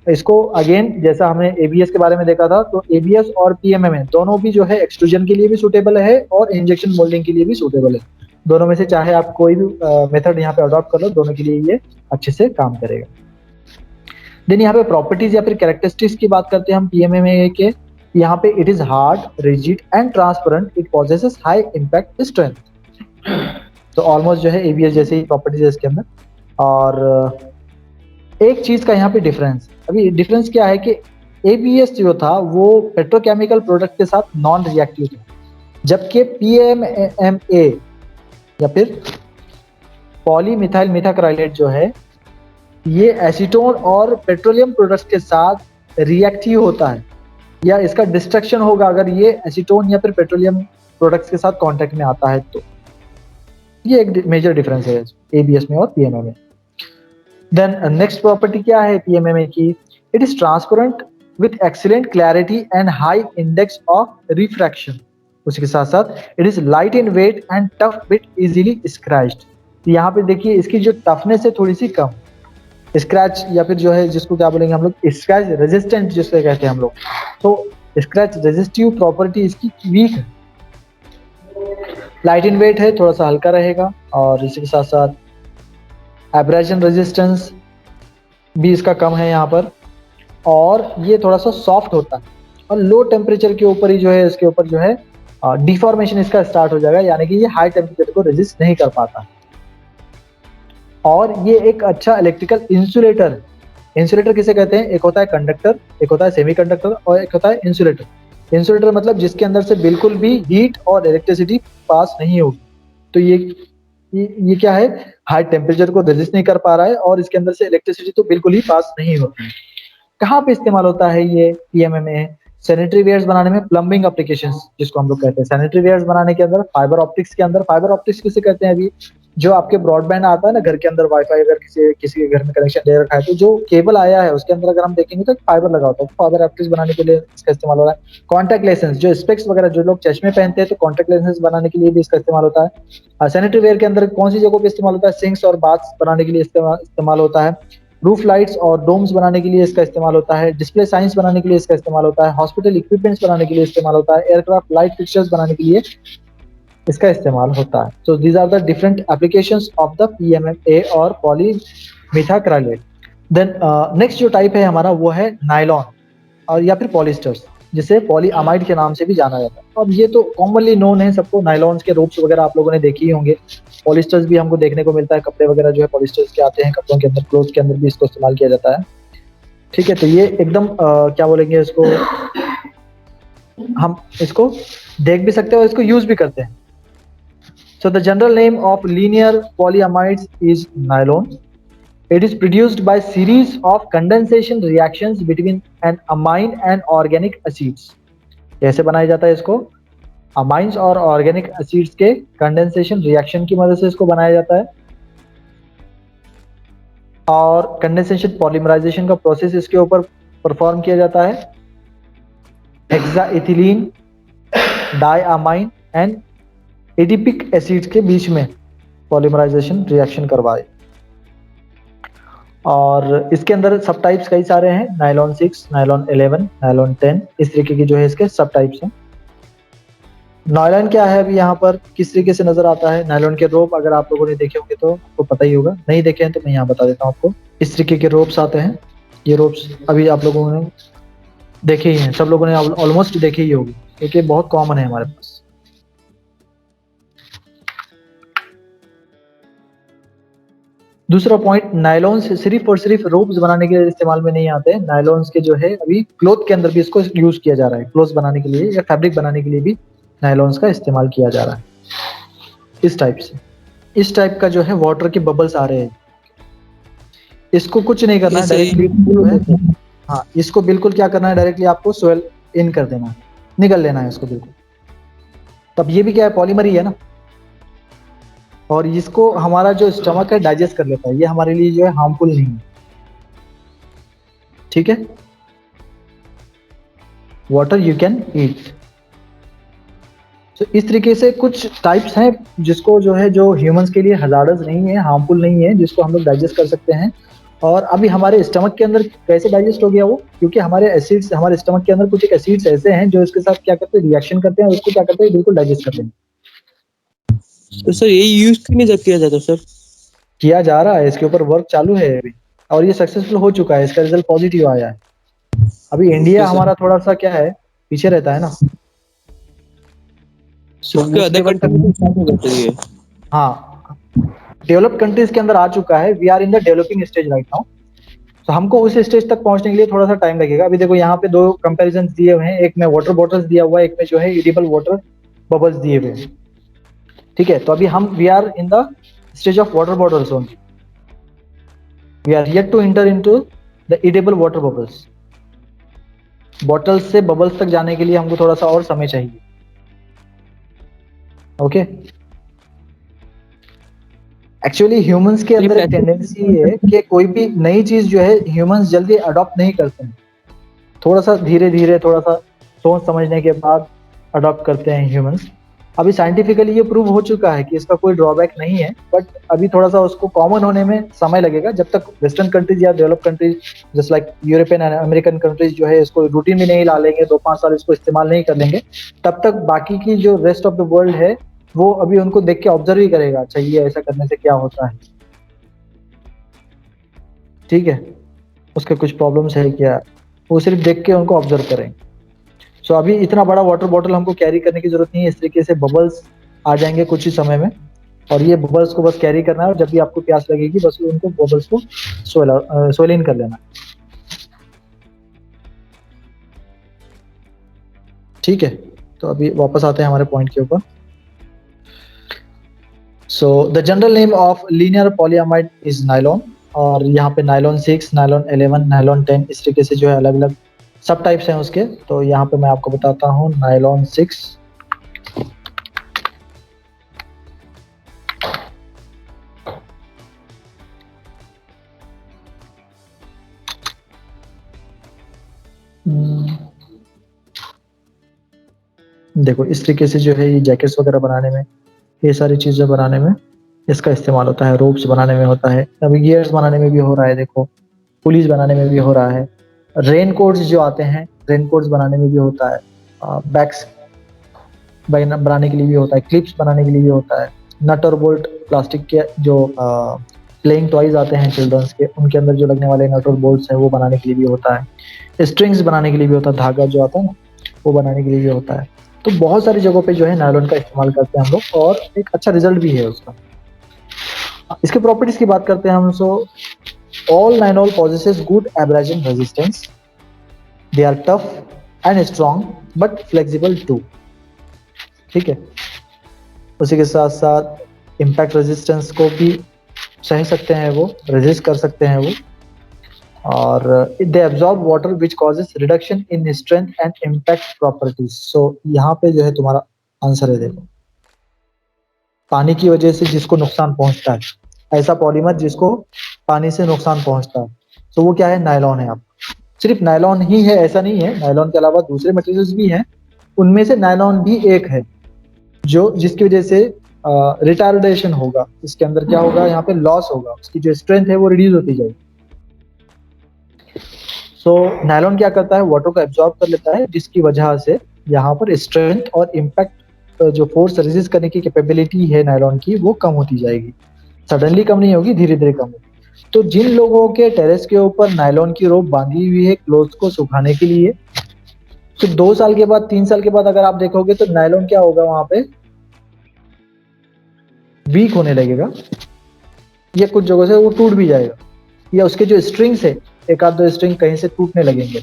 इसको अगेन जैसा हमने ABS के बारे में देखा था, तो ABS और PMMA दोनों भी जो है एक्सट्रूजन के लिए भी सूटेबल है और इंजेक्शन मोल्डिंग के लिए भी सूटेबल है। दोनों में से चाहे आप कोई भी मेथड यहाँ पे अडॉप्ट कर लो, दोनों के लिए ये अच्छे से काम करेगा। देन यहाँ पे प्रॉपर्टीज या फिर कैरेक्टरिस्टिक्स की बात करते हैं हम PMMA के। यहाँ पे it is hard, rigid and transparent, it possesses high impact strength. तो ऑलमोस्ट जो है ABS जैसे ही प्रॉपर्टीज है इसके अंदर। और एक चीज का यहाँ पे डिफरेंस, अभी डिफरेंस क्या है कि ABS जो था वो पेट्रोकेमिकल प्रोडक्ट के साथ नॉन रिएक्टिव था, जबकि PMMA या फिर पॉलीमिथाइल मीथाक्राइलेट जो है, ये एसीटोन और पेट्रोलियम प्रोडक्ट्स के साथ रिएक्टिव होता है, या इसका डिस्ट्रक्शन होगा अगर ये एसीटोन या फिर पेट्रोलियम प्रोडक्ट्स के साथ कांटेक्ट में आता है तो। ये एक मेजर डिफरेंस है ABS में और PMMA में। देन नेक्स्ट प्रॉपर्टी क्या है PMMA की? It is transparent with excellent clarity and high index of refraction. उसके साथ साथ it is light in weight and tough but easily scratched. तो यहाँ पे देखिए इसकी जो टफनेस है थोड़ी सी कम, स्क्रैच या फिर जो है जिसको क्या बोलेंगे हम लोग, स्क्रैच रेजिस्टेंट जिससे कहते हैं हम लोग, तो स्क्रैच रेजिस्टिव प्रॉपर्टी इसकी वीक है। लाइट इन वेट है, थोड़ा सा हल्का रहेगा, और इसी के साथ साथ एब्रेजन रेजिस्टेंस भी इसका कम है यहाँ पर, और ये थोड़ा सा सॉफ्ट होता है, और लो टेम्परेचर के ऊपर ही जो है इसके ऊपर जो है डिफॉर्मेशन इसका स्टार्ट हो जाएगा, यानी कि ये हाई टेम्परेचर को रेजिस्ट नहीं कर पाता। और ये एक अच्छा इलेक्ट्रिकल इंसुलेटर है। इंसुलेटर किसे कहते हैं? एक होता है कंडक्टर, एक होता है सेमीकंडक्टर, और एक होता है इंसुलेटर। इंसुलेटर मतलब जिसके अंदर से बिल्कुल भी हीट और इलेक्ट्रिसिटी पास नहीं होगी। तो ये क्या है? हाई टेम्परेचर को रेजिस्ट नहीं कर पा रहा है, और इसके अंदर से इलेक्ट्रिसिटी तो बिल्कुल ही पास नहीं होती है। कहाँ पे इस्तेमाल होता है ये PMMA? सैनिटरी वेयर्स बनाने में, प्लम्बिंग एप्लीकेशंस जिसको हम लोग कहते हैं, सैनिटरी वेयर्स बनाने के अंदर, फाइबर ऑप्टिक्स के अंदर। फाइबर ऑप्टिक्स किसे कहते हैं? अभी जो आपके ब्रॉडबैंड आता है ना घर के अंदर, वाईफाई अगर किसी के घर में कनेक्शन दे रखा है, तो जो केबल आया है उसके अंदर अगर हम देखेंगे तो फाइबर लगा होता है, तो फाइबर ऑप्टिक्स बनाने के लिए इसका इस्तेमाल हो रहा है। कॉन्टैक्ट लेंसेज, जो स्पेक्स वगैरह जो लोग चश्मे पहनते हैं, तो कॉन्टैक्ट लेंसेज बनाने के लिए भी इसका इस्तेमाल होता है। सैनिटरी वेयर के अंदर कौन सी जगहों पे इस्तेमाल होता है? सिंक्स और बाथ्स बनाने के लिए इस्तेमाल होता है। रूफ लाइट्स और डोम्स बनाने के लिए इसका इस्तेमाल होता है। डिस्प्ले साइंस बनाने के लिए इसका इस्तेमाल होता है। हॉस्पिटल इक्विपमेंट्स बनाने के लिए इस्तेमाल होता है। एयरक्राफ्ट लाइट फिक्चर्स बनाने के लिए इसका इस्तेमाल होता है। So these are the different applications of the PMMA और पॉलीमिथाक्राइलेट। देन नेक्स्ट जो टाइप है हमारा वो है नायलॉन और या फिर पॉलिस्टर्स, जिसे पॉलीअमाइड के नाम से भी जाना जाता है। अब ये तो कॉमनली नोन है सबको, नायलॉन्स के रोप्स वगैरह आप लोगों ने देखे ही होंगे। पॉलिस्टर्स भी हमको देखने को मिलता है, कपड़े वगैरह जो है पॉलिस्टर्स के आते हैं, कपड़ों के अंदर, क्लोथ के अंदर भी इसको इस्तेमाल किया जाता है। ठीक है, तो ये एकदम क्या बोलेंगे इसको, हम इसको देख भी सकते हैं और इसको यूज भी करते हैं। So the general name of linear polyamides is nylon. It is produced by series of condensation reactions between an amine and organic acids. कैसे बनाया जाता है इसको? अमाइंस और ऑर्गेनिक एसिड्स के कंडेंसेशन रिएक्शन की मदद से इसको बनाया जाता है, और कंडेंसेशन पॉलीमराइजेशन का प्रोसेस इसके ऊपर परफॉर्म किया जाता है। हेक्साइथिलीन, डायअमाइन एंड एडिपिक एसिड्स के बीच में पॉलीमराइजेशन रिएक्शन करवाए। और इसके अंदर सब टाइप्स कई सारे हैं, नायलॉन 6, नायलॉन 11, नायलॉन 10, इस तरीके की जो है इसके सब टाइप्स हैं। नायलॉन क्या है अभी यहाँ पर किस तरीके से नजर आता है? नायलॉन के रोप अगर आप लोगों ने देखे होंगे तो आपको पता ही होगा, नहीं देखे हैं तो मैं यहाँ बता देता हूँ आपको। इस तरीके के रोप्स आते हैं, ये रोप्स अभी आप लोगों ने देखे ही हैं, सब लोगों ने ऑलमोस्ट देखे ही होगी, क्योंकि बहुत कॉमन है हमारे पास। दूसरा पॉइंट, नायलॉन्स सिर्फ और सिर्फ रोप्स बनाने के लिए इस्तेमाल में नहीं आते हैं। नायलॉन्स के जो है अभी क्लोथ के अंदर भी इसको यूज किया जा रहा है, क्लोथ बनाने के लिए या फैब्रिक बनाने के लिए भी नायलॉन्स का इस्तेमाल किया जा रहा है। इस टाइप से, इस टाइप का जो है वाटर के बबल्स आ रहे हैं, इसको कुछ नहीं करना है डायरेक्टली, हाँ इसको बिल्कुल क्या करना है, डायरेक्टली आपको सोयल इन कर देना है, निकल लेना है इसको बिल्कुल। तब ये भी क्या है, पॉलीमर ही है ना, और इसको हमारा जो स्टमक है डाइजेस्ट कर लेता है, ये हमारे लिए जो है हार्मफुल नहीं है। ठीक है, वाटर यू कैन ईट। तो इस तरीके से कुछ टाइप्स हैं जिसको जो है, जो ह्यूमंस के लिए हजार्डस नहीं है, हार्मफुल नहीं है, जिसको हम लोग डाइजेस्ट कर सकते हैं। और अभी हमारे स्टमक के अंदर कैसे डाइजेस्ट हो गया वो, क्योंकि हमारे एसिड्स, हमारे स्टमक के अंदर कुछ एक एसिड्स ऐसे हैं जो इसके साथ क्या करते हैं, रिएक्शन करते हैं, उसको क्या करते हैं, बिल्कुल डाइजेस्ट करते हैं। तो सर ये यूज क्यों नहीं किया जाता सर? किया जा रहा है, इसके ऊपर वर्क चालू है अभी, और ये सक्सेसफुल हो चुका है, इसका रिजल्ट पॉजिटिव आया है। अभी इंडिया हमारा थोड़ा सा क्या है, पीछे रहता है ना, हाँ डेवलप्ड कंट्रीज के अंदर आ चुका है। We are in the developing stage right now, तो हमको उस स्टेज तक पहुंचने के लिए थोड़ा सा टाइम लगेगा। अभी देखो यहाँ पे दो कंपैरिजन दिए हुए हैं, एक में वाटर बॉटल्स दिया हुआ है, एक में जो है एडिबल वाटर बबल्स दिए हुए हैं। ठीक है, तो अभी हम we are in the stage of water bottles only, we are yet to enter into the edible water bubbles. Bottles से बबल्स तक जाने के लिए हमको थोड़ा सा और समय चाहिए। ओके, एक्चुअली ह्यूमंस के तो ये अंदर एक पैसे टेंडेंसी है कि कोई भी नई चीज जो है ह्यूमंस जल्दी अडॉप्ट नहीं करते हैं, थोड़ा सा धीरे धीरे, थोड़ा सा सोच समझने के बाद अडॉप्ट करते हैं ह्यूमंस। अभी साइंटिफिकली ये प्रूव हो चुका है कि इसका कोई ड्रॉबैक नहीं है, बट अभी थोड़ा सा उसको कॉमन होने में समय लगेगा। जब तक वेस्टर्न कंट्रीज या develop countries just like European and American countries जो है इसको रूटीन में नहीं ला लेंगे, 2-5 साल इसको इस्तेमाल नहीं कर लेंगे, तब तक बाकी की जो रेस्ट ऑफ द वर्ल्ड है वो अभी उनको देख के ऑब्जर्व ही करेगा, अच्छा ये ऐसा करने से क्या होता है। ठीक है, उसके कुछ प्रॉब्लम्स है क्या, वो सिर्फ देख के उनको ऑब्जर्व करेंगे। सो अभी इतना बड़ा वाटर बॉटल हमको कैरी करने की जरूरत नहीं है, इस तरीके से बबल्स आ जाएंगे कुछ ही समय में, और ये बबल्स को बस कैरी करना है, और जब भी आपको प्यास लगेगी बस उनको बबल्स को स्वेल इन कर लेना है। ठीक है, तो अभी वापस आते हैं हमारे पॉइंट के ऊपर। So the general name of linear polyamide is nylon, और यहाँ पे नायलॉन 6, नायलॉन 11, नायलॉन 10 इस तरीके से जो है अलग अलग सब टाइप्स हैं उसके। तो यहाँ पे मैं आपको बताता हूँ नायलॉन 6। देखो इस तरीके से जो है ये जैकेट्स वगैरह बनाने में, ये सारी चीजें बनाने में इसका इस्तेमाल होता है, रोप्स बनाने में होता है, अभी गियर्स बनाने में भी हो रहा है, देखो पुलिस बनाने में भी हो रहा है, रेन कोट्स जो आते हैं रेन कोट्स बनाने में भी होता है, बैग्स बनाने के लिए भी होता है, क्लिप्स बनाने के लिए भी होता है, नट और बोल्ट प्लास्टिक के जो प्लेइंग टॉयज आते हैं चिल्ड्रंस के, उनके अंदर जो लगने वाले नट और बोल्ट्स हैं वो बनाने के लिए भी होता है, स्ट्रिंग्स बनाने के लिए भी होता है, धागा जो आता है ना वो बनाने के लिए भी होता है। तो बहुत सारी जगहों पे जो है नायलॉन का इस्तेमाल करते हैं हम लोग, और एक अच्छा रिजल्ट भी है उसका। इसके प्रॉपर्टीज की बात करते हैं हम। So all nylon possesses good abrasion resistance, they are tough and strong but flexible too. ठीक है, उसी के साथ साथ इम्पैक्ट रेजिस्टेंस को भी सह सकते हैं, वो रेजिस्ट कर सकते हैं वो, और they absorb water which causes reduction in strength and impact properties. So यहाँ पे जो है तुम्हारा आंसर है, देखो पानी की वजह से जिसको नुकसान पहुंचता है, ऐसा पॉलीमर जिसको पानी से नुकसान पहुंचता है, तो वो क्या है, नायलॉन है। आप सिर्फ नायलॉन ही है ऐसा नहीं है, नायलॉन के अलावा दूसरे मटेरियल्स भी हैं, उनमें से नायलॉन भी एक है जो जिसकी वजह से रिटार्डेशन होगा, इसके अंदर क्या होगा, यहाँ पे लॉस होगा, उसकी जो स्ट्रेंथ है वो रिड्यूस होती जाएगी। सो नायलॉन क्या करता है, वाटर को एब्जॉर्ब कर लेता है, जिसकी वजह से यहाँ पर स्ट्रेंथ और इम्पैक्ट जो फोर्स रेजिस्ट करने की कैपेबिलिटी है नायलॉन की वो कम होती जाएगी। सडनली कम नहीं होगी, धीरे धीरे कम होगी। तो जिन लोगों के टेरेस के ऊपर नायलॉन की रोप बांधी हुई है क्लोथ्स को सुखाने के लिए, तो 2 साल के बाद 3 साल के बाद अगर आप देखोगे तो नायलॉन क्या होगा, वहां पे वीक होने लगेगा, या कुछ जगह से वो टूट भी जाएगा, या उसके जो स्ट्रिंग्स है एक आध दो स्ट्रिंग कहीं से टूटने लगेंगे।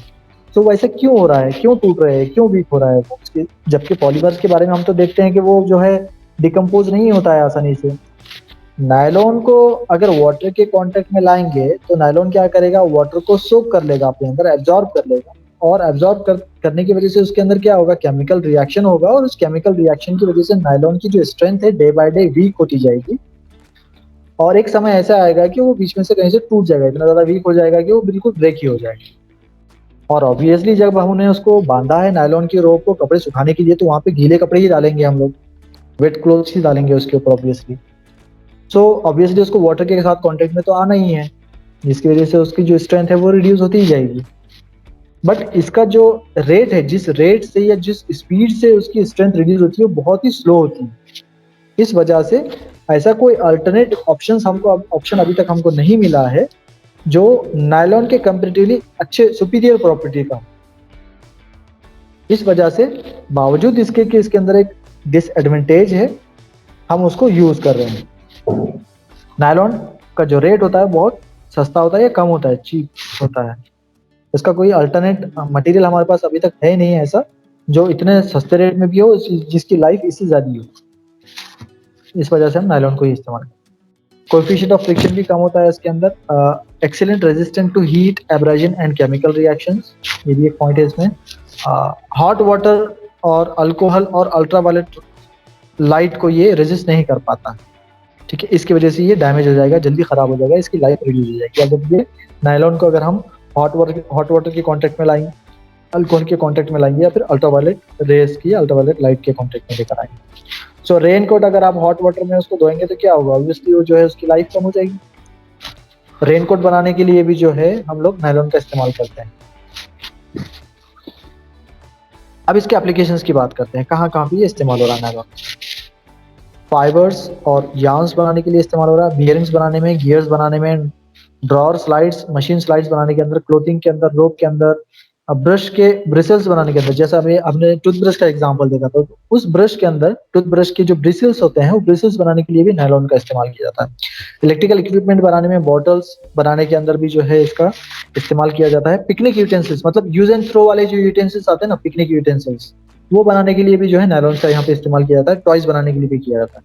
तो वैसे क्यों हो रहा है, क्यों टूट रहे हैं, क्यों वीक हो रहा है वो जबकि पॉलीमर्स के बारे में हम तो देखते हैं कि वो जो है डिकम्पोज नहीं होता है आसानी से। नायलॉन को अगर वाटर के कांटेक्ट में लाएंगे तो नायलॉन क्या करेगा, वाटर को सोक कर लेगा अपने अंदर, एब्जॉर्ब कर लेगा, और एब्जॉर्ब करने की वजह से उसके अंदर क्या होगा, केमिकल रिएक्शन होगा, और उस केमिकल रिएक्शन की वजह से नायलॉन की जो स्ट्रेंथ है डे बाय डे वीक होती जाएगी, और एक समय ऐसा आएगा कि वो बीच में से कहीं से टूट जाएगा, इतना ज्यादा वीक हो जाएगा कि वो बिल्कुल ब्रेक ही हो जाएगा। और ऑब्वियसली जब हमने उसको बांधा है नायलॉन की रोप को कपड़े सुखाने के लिए, तो वहां पे गीले कपड़े ही डालेंगे हम लोग, वेट क्लोथ्स ही डालेंगे उसके ऊपर ऑब्वियसली। सो ऑब्वियसली उसको वाटर के साथ कांटेक्ट में तो आना ही है, जिसकी वजह से उसकी जो स्ट्रेंथ है वो रिड्यूस होती ही जाएगी। बट इसका जो रेट है, जिस रेट से या जिस स्पीड से उसकी स्ट्रेंथ रिड्यूस होती है वो बहुत ही स्लो होती है। इस वजह से ऐसा कोई अल्टरनेट ऑप्शन अभी तक हमको नहीं मिला है जो नायलॉन के कंपैरेटिवली अच्छे सुपीरियर प्रॉपर्टी का। इस वजह से बावजूद इसके कि इसके अंदर एक डिसएडवांटेज है, हम उसको यूज कर रहे हैं। नायलॉन का जो रेट होता है बहुत सस्ता होता है या कम होता है, चीप होता है। इसका कोई अल्टरनेट मटेरियल हमारे पास अभी तक है नहीं ऐसा जो इतने सस्ते रेट में भी हो, जिसकी लाइफ इससे ज़्यादा हो। इस वजह से हम नायलॉन को ही इस्तेमाल करते हैं। कोएफिशिएंट ऑफ फ्रिक्शन भी कम होता है इसके अंदर। Excellent resistant to heat, abrasion and chemical reactions, ये भी एक पॉइंट है इसमें। हॉट वाटर और अल्कोहल और अल्ट्रावायलेट लाइट को ये रेजिस्ट नहीं कर पाता, ठीक है। इसकी वजह से ये डैमेज हो जाएगा, जल्दी खराब हो जाएगा, इसकी लाइफ रिड्यूस हो जाएगी। अगर ये नायलॉन को अगर हम हॉट वाटर के कांटेक्ट में लाएंगे, अल्कोहल के कांटेक्ट में लाएंगे, या फिर अल्ट्रावायलेट रेस की, अल्ट्रावायलेट लाइट के कांटेक्ट में लेकर आएंगे। सो रेनकोट अगर आप हॉट वाटर में उसको धोएंगे तो क्या होगा, ऑब्वियसली वो जो है उसकी लाइफ कम हो जाएगी। रेनकोट बनाने के लिए भी जो है हम लोग नायलॉन का इस्तेमाल करते हैं। अब इसके एप्लीकेशंस की बात करते हैं, कहाँ कहाँ पे ये इस्तेमाल हो रहा है नायलॉन। फाइबर्स और यार्न्स बनाने के लिए इस्तेमाल हो रहा है, बियरिंग्स बनाने में, गियर्स बनाने में, ड्रॉर स्लाइड्स, मशीन स्लाइड्स बनाने के अंदर, क्लोथिंग के अंदर, रोप के अंदर, ब्रश के ब्रिसल्स बनाने के अंदर। जैसा हमने टूथब्रश का एग्जांपल देखा था, तो उस ब्रश के अंदर टूथब्रश के जो ब्रिसल्स होते हैं, वो ब्रिसल्स बनाने के लिए भी नायलॉन का इस्तेमाल किया जाता है। इलेक्ट्रिकल इक्विपमेंट बनाने में, बॉटल्स बनाने के अंदर भी जो है इसका इस्तेमाल किया जाता है। पिकनिक यूटेंसिल्स, मतलब यूज एंड थ्रो वाले जो यूटेंसिल्स आते हैं ना, पिकनिक यूटेंसिल्स, वो बनाने के लिए भी जो है नायलॉन का यहाँ पे इस्तेमाल किया जाता है। टॉयज बनाने के लिए भी किया जाता है।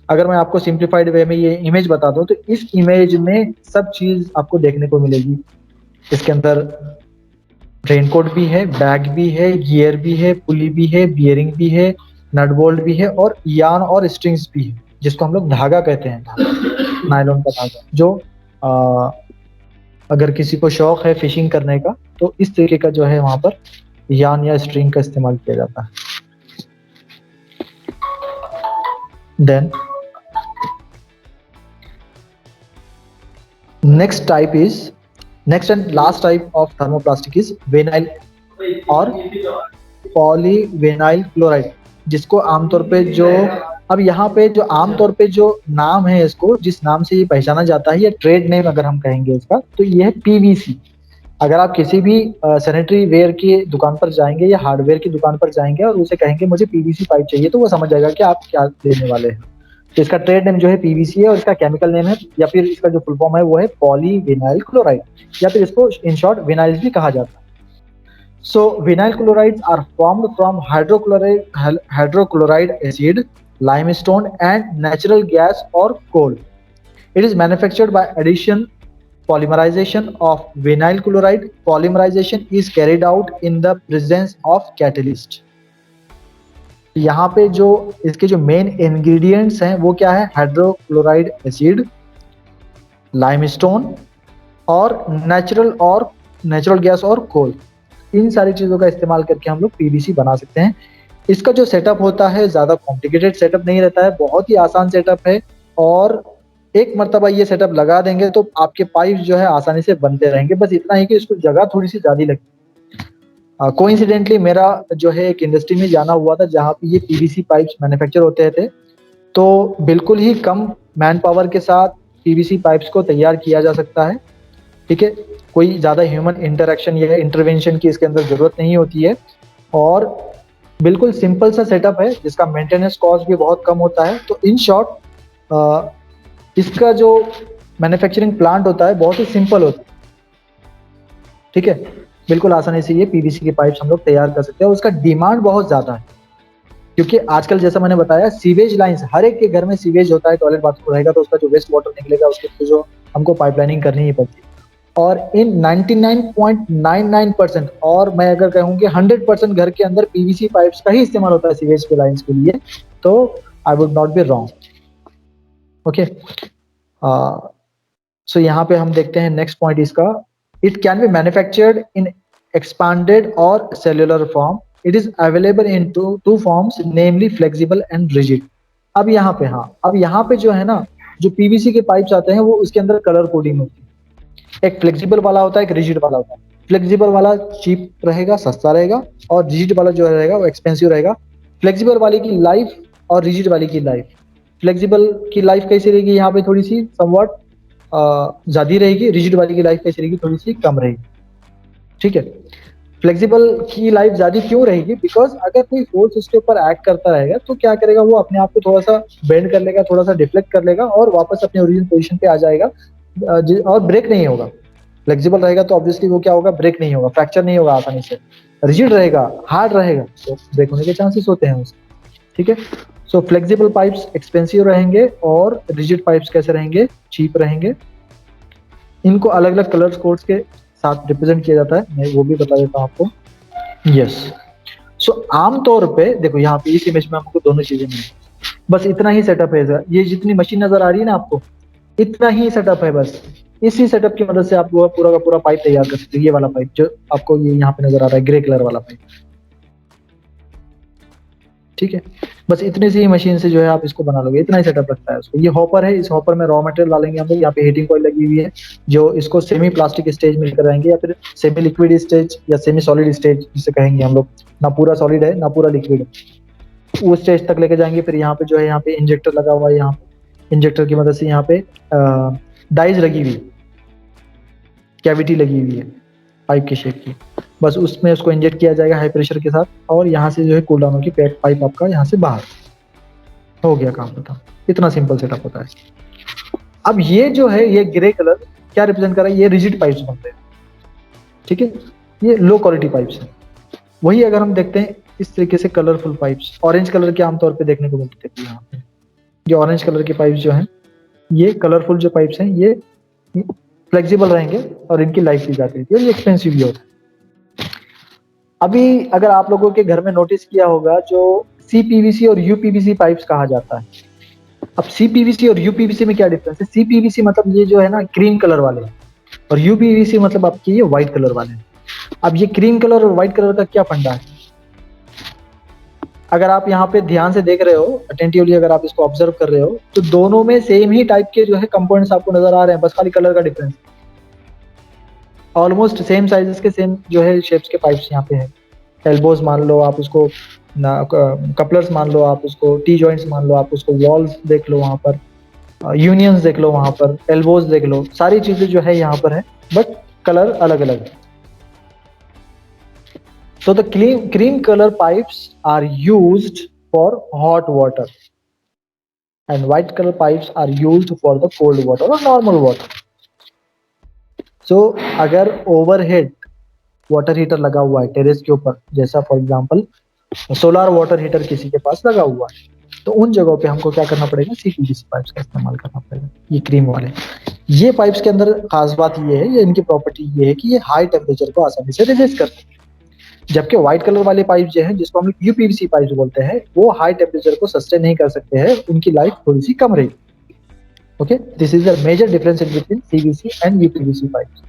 अगर मैं आपको सिंप्लीफाइड वे में ये इमेज बता दूं, तो इस इमेज में सब चीज आपको देखने को मिलेगी। इसके अंदर रेनकोट भी है, बैग भी है, गियर भी है, पुली भी है, बियरिंग भी है, नट बोल्ट भी है, और यार्न और स्ट्रिंग्स भी है, जिसको हम लोग धागा कहते हैं, नायलॉन का धागा। जो अगर किसी को शौक है फिशिंग करने का, तो इस तरीके का जो है वहां पर यार्न या स्ट्रिंग का इस्तेमाल किया जाता है। Then next and last type of thermoplastic is vinyl और पॉलीविनाइल क्लोराइड, जिसको आमतौर पे जो, अब यहाँ पे जो आमतौर पे जो नाम है इसको, जिस नाम से ये पहचाना जाता है, ये ट्रेड नेम अगर हम कहेंगे इसका, तो ये है पीवीसी। अगर आप किसी भी सैनिटरी वेयर की दुकान पर जाएंगे या हार्डवेयर की दुकान पर जाएंगे और उसे कहेंगे मुझे पीवीसी पाइप चाहिए, तो वो समझ जाएगा कि आप क्या देने वाले हैं। तो इसका ट्रेड नेम जो है पीवीसी है, और इसका केमिकल नेम है, या फिर इसका जो फुल फॉर्म है वो है पॉलीविनाइल क्लोराइड, या फिर इसको इन शॉर्ट विनाइल्स भी कहा जाता है। So vinyl chlorides are formed from hydrochloride acid, limestone, and natural gas or coal. It is manufactured by addition polymerization of vinyl chloride. Polymerization is carried out in the presence of catalyst. यहाँ पे जो इसके जो main ingredients हैं वो क्या है, hydrochloride acid, limestone और नेचुरल गैस और कोल। इन सारी चीज़ों का इस्तेमाल करके हम लोग पीवीसी बना सकते हैं। इसका जो सेटअप होता है ज़्यादा कॉम्प्लिकेटेड सेटअप नहीं रहता है, बहुत ही आसान सेटअप है, और एक मर्तबा ये सेटअप लगा देंगे तो आपके पाइप जो है आसानी से बनते रहेंगे। बस इतना ही कि इसको जगह थोड़ी सी ज़्यादा लगती है। कोइंसिडेंटली मेरा जो है एक इंडस्ट्री में जाना हुआ था जहाँ पे ये पीवीसी पाइप्स मैन्युफैक्चर होते थे, तो बिल्कुल ही कम मैन पावर के साथ पीवीसी पाइप्स को तैयार किया जा सकता है, ठीक है। कोई ज़्यादा ह्यूमन इंटरेक्शन या इंटरवेंशन की इसके अंदर ज़रूरत नहीं होती है, और बिल्कुल सिंपल सा सेटअप है जिसका मेंटेनेंस कॉस्ट भी बहुत कम होता है। तो इन शॉर्ट इसका जो मैन्युफैक्चरिंग प्लांट होता है बहुत ही सिंपल होता है, ठीक है। बिल्कुल आसानी से ये पीवीसी के पाइप्स हम लोग तैयार कर सकते हैं, और उसका डिमांड बहुत ज़्यादा है, क्योंकि आजकल जैसा मैंने बताया सीवेज लाइंस, हर एक के घर में सीवेज होता है, टॉयलेट बाथरूम रहेगा, तो उसका जो वेस्ट वाटर निकलेगा उसके थ्रू जो हमको पाइपलाइनिंग करनी ही पड़ती है। और इन 99.99% और मैं अगर कहूँ कि 100% घर के अंदर पीवीसी पाइप्स का ही इस्तेमाल होता है सीवेज के लाइंस के लिए, तो I would not be wrong, okay. So यहाँ पे हम देखते हैं नेक्स्ट पॉइंट इसका, it can be manufactured in expanded और cellular form. It is available in two forms, namely flexible and rigid. अब यहाँ पे अब यहाँ पे जो है ना, जो पीवीसी के पाइप्स आते हैं वो उसके अंदर कलर कोडिंग होती है। एक फ्लेक्सिबल वाला होता है, एक रिजिड वाला होता है। फ्लेक्सिबल वाला चीप रहेगा, सस्ता रहेगा, और रिजिड वाला जो रहेगा वो एक्सपेंसिव रहेगा। फ्लेक्सिबल वाले की लाइफ और रिजिड वाले की लाइफ, फ्लेक्सिबल की लाइफ कैसी रहेगी, यहाँ पे थोड़ी सी समवट ज़्यादा रहेगी, रिजिड वाली की लाइफ कैसी रहेगी, थोड़ी सी कम रहेगी, ठीक है। फ्लेक्सिबल की लाइफ ज़्यादा क्यों रहेगी, बिकॉज अगर कोई फोर्स उसके ऊपर एक्ट करता रहेगा तो क्या करेगा, वो अपने आप को थोड़ा सा बेंड कर लेगा, थोड़ा सा डिफ्लेक्ट कर लेगा, और वापस अपने ओरिजिनल पोजीशन पे आ जाएगा, और ब्रेक नहीं होगा। फ्लेक्सिबल रहेगा तो ऑब्वियसली वो क्या होगा, ब्रेक नहीं होगा, फ्रैक्चर नहीं होगा आसानी से। रिजिड रहेगा, हार्ड रहेगा तो ब्रेक होने के चांसेस होते हैं उसके, ठीक है। सो फ्लेक्सिबल पाइप्स एक्सपेंसिव रहेंगे और रिजिड पाइप्स कैसे रहेंगे, चीप रहेंगे। इनको अलग अलग कलर कोड्स के साथ रिप्रेजेंट किया जाता है, मैं वो भी बता देता हूँ आपको। यस, सो आमतौर पे देखो यहाँ पे इस इमेज में हमको दोनों चीजें मिली, बस इतना ही सेटअप है। ये जितनी मशीन नजर आ रही है ना आपको, इतना ही सेटअप है बस। इसी सेटअप की मदद से आप वो पूरा का पूरा पाइप तैयार कर सकते हो। ये वाला पाइप जो आपको ये यहाँ पे नजर आ रहा है, ग्रे कलर वाला पाइप, ठीक है। बस इतने से ही मशीन से जो है आप इसको बना लोगे, इतना ही सेटअप लगता है उसको। ये हॉपर है, इस हॉपर में रॉ मटेरियल डालेंगे हम लोग। यहाँ पे हीटिंग कॉइल लगी हुई है जो इसको सेमी प्लास्टिक स्टेज में लेकर आएंगे, या फिर सेमी लिक्विड स्टेज या सेमी सॉलिड स्टेज जिसे कहेंगे हम लोग। ना पूरा सॉलिड है ना पूरा लिक्विड है, वो स्टेज तक लेके जाएंगे। फिर यहाँ पे जो है, यहाँ पे इंजेक्टर लगा हुआ है, यहाँ पे इंजेक्टर की मदद से यहाँ पे डाइज लगी हुई, कैविटी लगी हुई है पाइप के शेप की, बस उसमें उसको इंजेक्ट किया जाएगा हाई प्रेशर के साथ, और यहाँ से जो है कूल डाउन होगी पाइप आपका यहाँ से बाहर हो गया काम खत्म। इतना सिंपल सेटअप होता है। अब ये जो है, ये ग्रे कलर क्या रिप्रेजेंट कर रहा है, ये रिजिड पाइप्स बनते हैं, ठीक है। ये लो क्वालिटी पाइप्स हैं। वही अगर हम देखते हैं इस तरीके से कलरफुल पाइप्स, ऑरेंज कलर के आमतौर पे देखने को मिलते हैं यहाँ पे। ये ऑरेंज कलर के पाइप्स जो हैं, ये कलरफुल जो पाइप्स हैं, ये फ्लेक्सिबल रहेंगे और इनकी लाइफ भी जाती है और ये एक्सपेंसिव भी होता है। अभी अगर आप लोगों के घर में नोटिस किया होगा, जो सीपीवीसी और यूपीवीसी पाइप्स कहा जाता है। अब सीपीवीसी और यूपीवीसी में क्या डिफरेंस है? सीपीवीसी मतलब ये जो है ना क्रीम कलर वाले, और यूपीवीसी मतलब आपके ये व्हाइट कलर वाले। अब ये क्रीम कलर और व्हाइट कलर का क्या फंडा है? अगर आप यहाँ पे ध्यान से देख रहे हो, अटेंटिवली अगर आप इसको ऑब्जर्व कर रहे हो, तो दोनों में सेम ही टाइप के जो है कंपोनेंट्स आपको नजर आ रहे हैं, बस खाली कलर का डिफरेंस। ऑलमोस्ट सेम साइजेस के सेम जो है शेप्स के पाइप्स यहाँ पे है। एल्बोज मान लो आप उसको, कपलर्स मान लो आप उसको, टी जॉइंट्स मान लो आप उसको, वॉल्स देख लो वहां पर, यूनियंस देख लो वहां पर, एल्बोज देख लो, सारी चीजें जो है यहाँ पर है, बट कलर अलग अलग है। So the cream color pipes are used for hot water and white color pipes are used for the cold water or normal water. So अगर overhead वाटर हीटर लगा हुआ है टेरेस के ऊपर, जैसा for example solar water heater किसी के पास लगा हुआ है, तो उन जगहों पे हमको क्या करना पड़ेगा, सीपीवीसी पाइप्स का इस्तेमाल करना पड़ेगा। ये क्रीम वाले, ये पाइप्स के अंदर खास बात ये है, ये इनकी प्रॉपर्टी ये है कि ये हाई टेम्परेचर को आसानी से रेजिस्ट करते हैं। जबकि व्हाइट कलर वाले पाइप जो हैं, जिसको हम यूपीवीसी पाइप्स बोलते हैं, वो हाई टेम्परेचर को सस्टेन नहीं कर सकते हैं, उनकी लाइफ थोड़ी सी कम रहेगी। Okay, this is the major difference between CVC and UPVC pipes.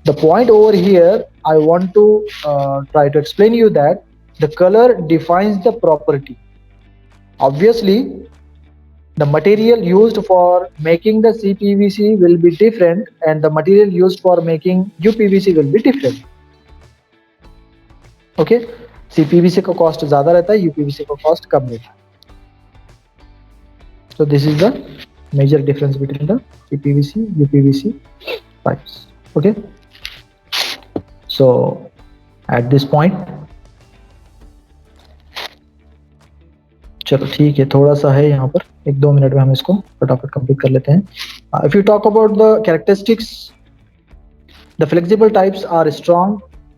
The point over here, I want to try to explain you that the color defines the property. Obviously, the material used for making the CPVC will be different and the material used for making UPVC will be different. Okay, CPVC का cost ज्यादा रहता है, UPVC का cost कम रहता है। So this is the major difference between the CPVC, UPVC pipes. Okay. So at this point, चलो ठीक है, थोड़ा सा है यहाँ पर, 1-2 मिनट में हम इसको फटाफट कंप्लीट कर लेते हैं। If you talk about the characteristics, the flexible types are strong,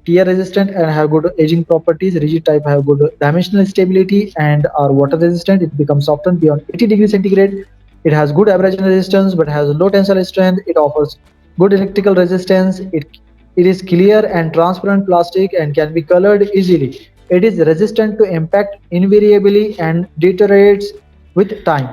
tear resistant and have good aging properties. Rigid type have good dimensional stability and are water resistant. It becomes softened beyond 80 degrees centigrade. It has good abrasion resistance but has low tensile strength. It offers good electrical resistance. It is clear and transparent plastic and can be colored easily. It is resistant to impact invariably and deteriorates with time.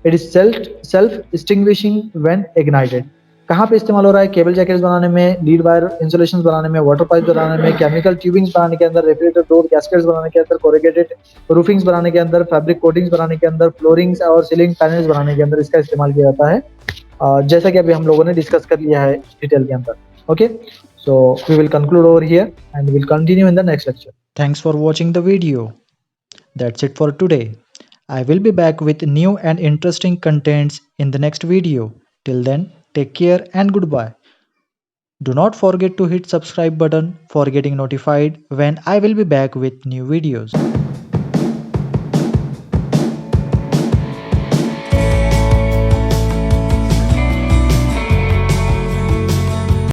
It is self-extinguishing when ignited. कहाँ पे इस्तेमाल हो रहा है? Cable jackets बनाने में, lead wire insulation बनाने में, वाटर पाइप बनाने में, केमिकल ट्यूबिंग्स बनाने के अंदर, रेफ्रिजरेटर डोर गैस्केट्स बनाने के अंदर, कोरिगेटेड रूफिंग्स बनाने के अंदर, फैब्रिक कोटिंग्स बनाने के अंदर, फ्लोरिंग्स और सीलिंग पैनल्स बनाने के अंदर इसका इस्तेमाल किया जाता है, जैसा कि अभी हम लोगों ने डिस्कस कर लिया है डिटेल के अंदर। Okay, so we will conclude over here and we'll continue in the next lecture. Thanks for watching the video. That's it for today. I will be back with new and interesting contents in the next video. Till then, take care and goodbye. Do not forget to hit subscribe button for getting notified when I will be back with new videos.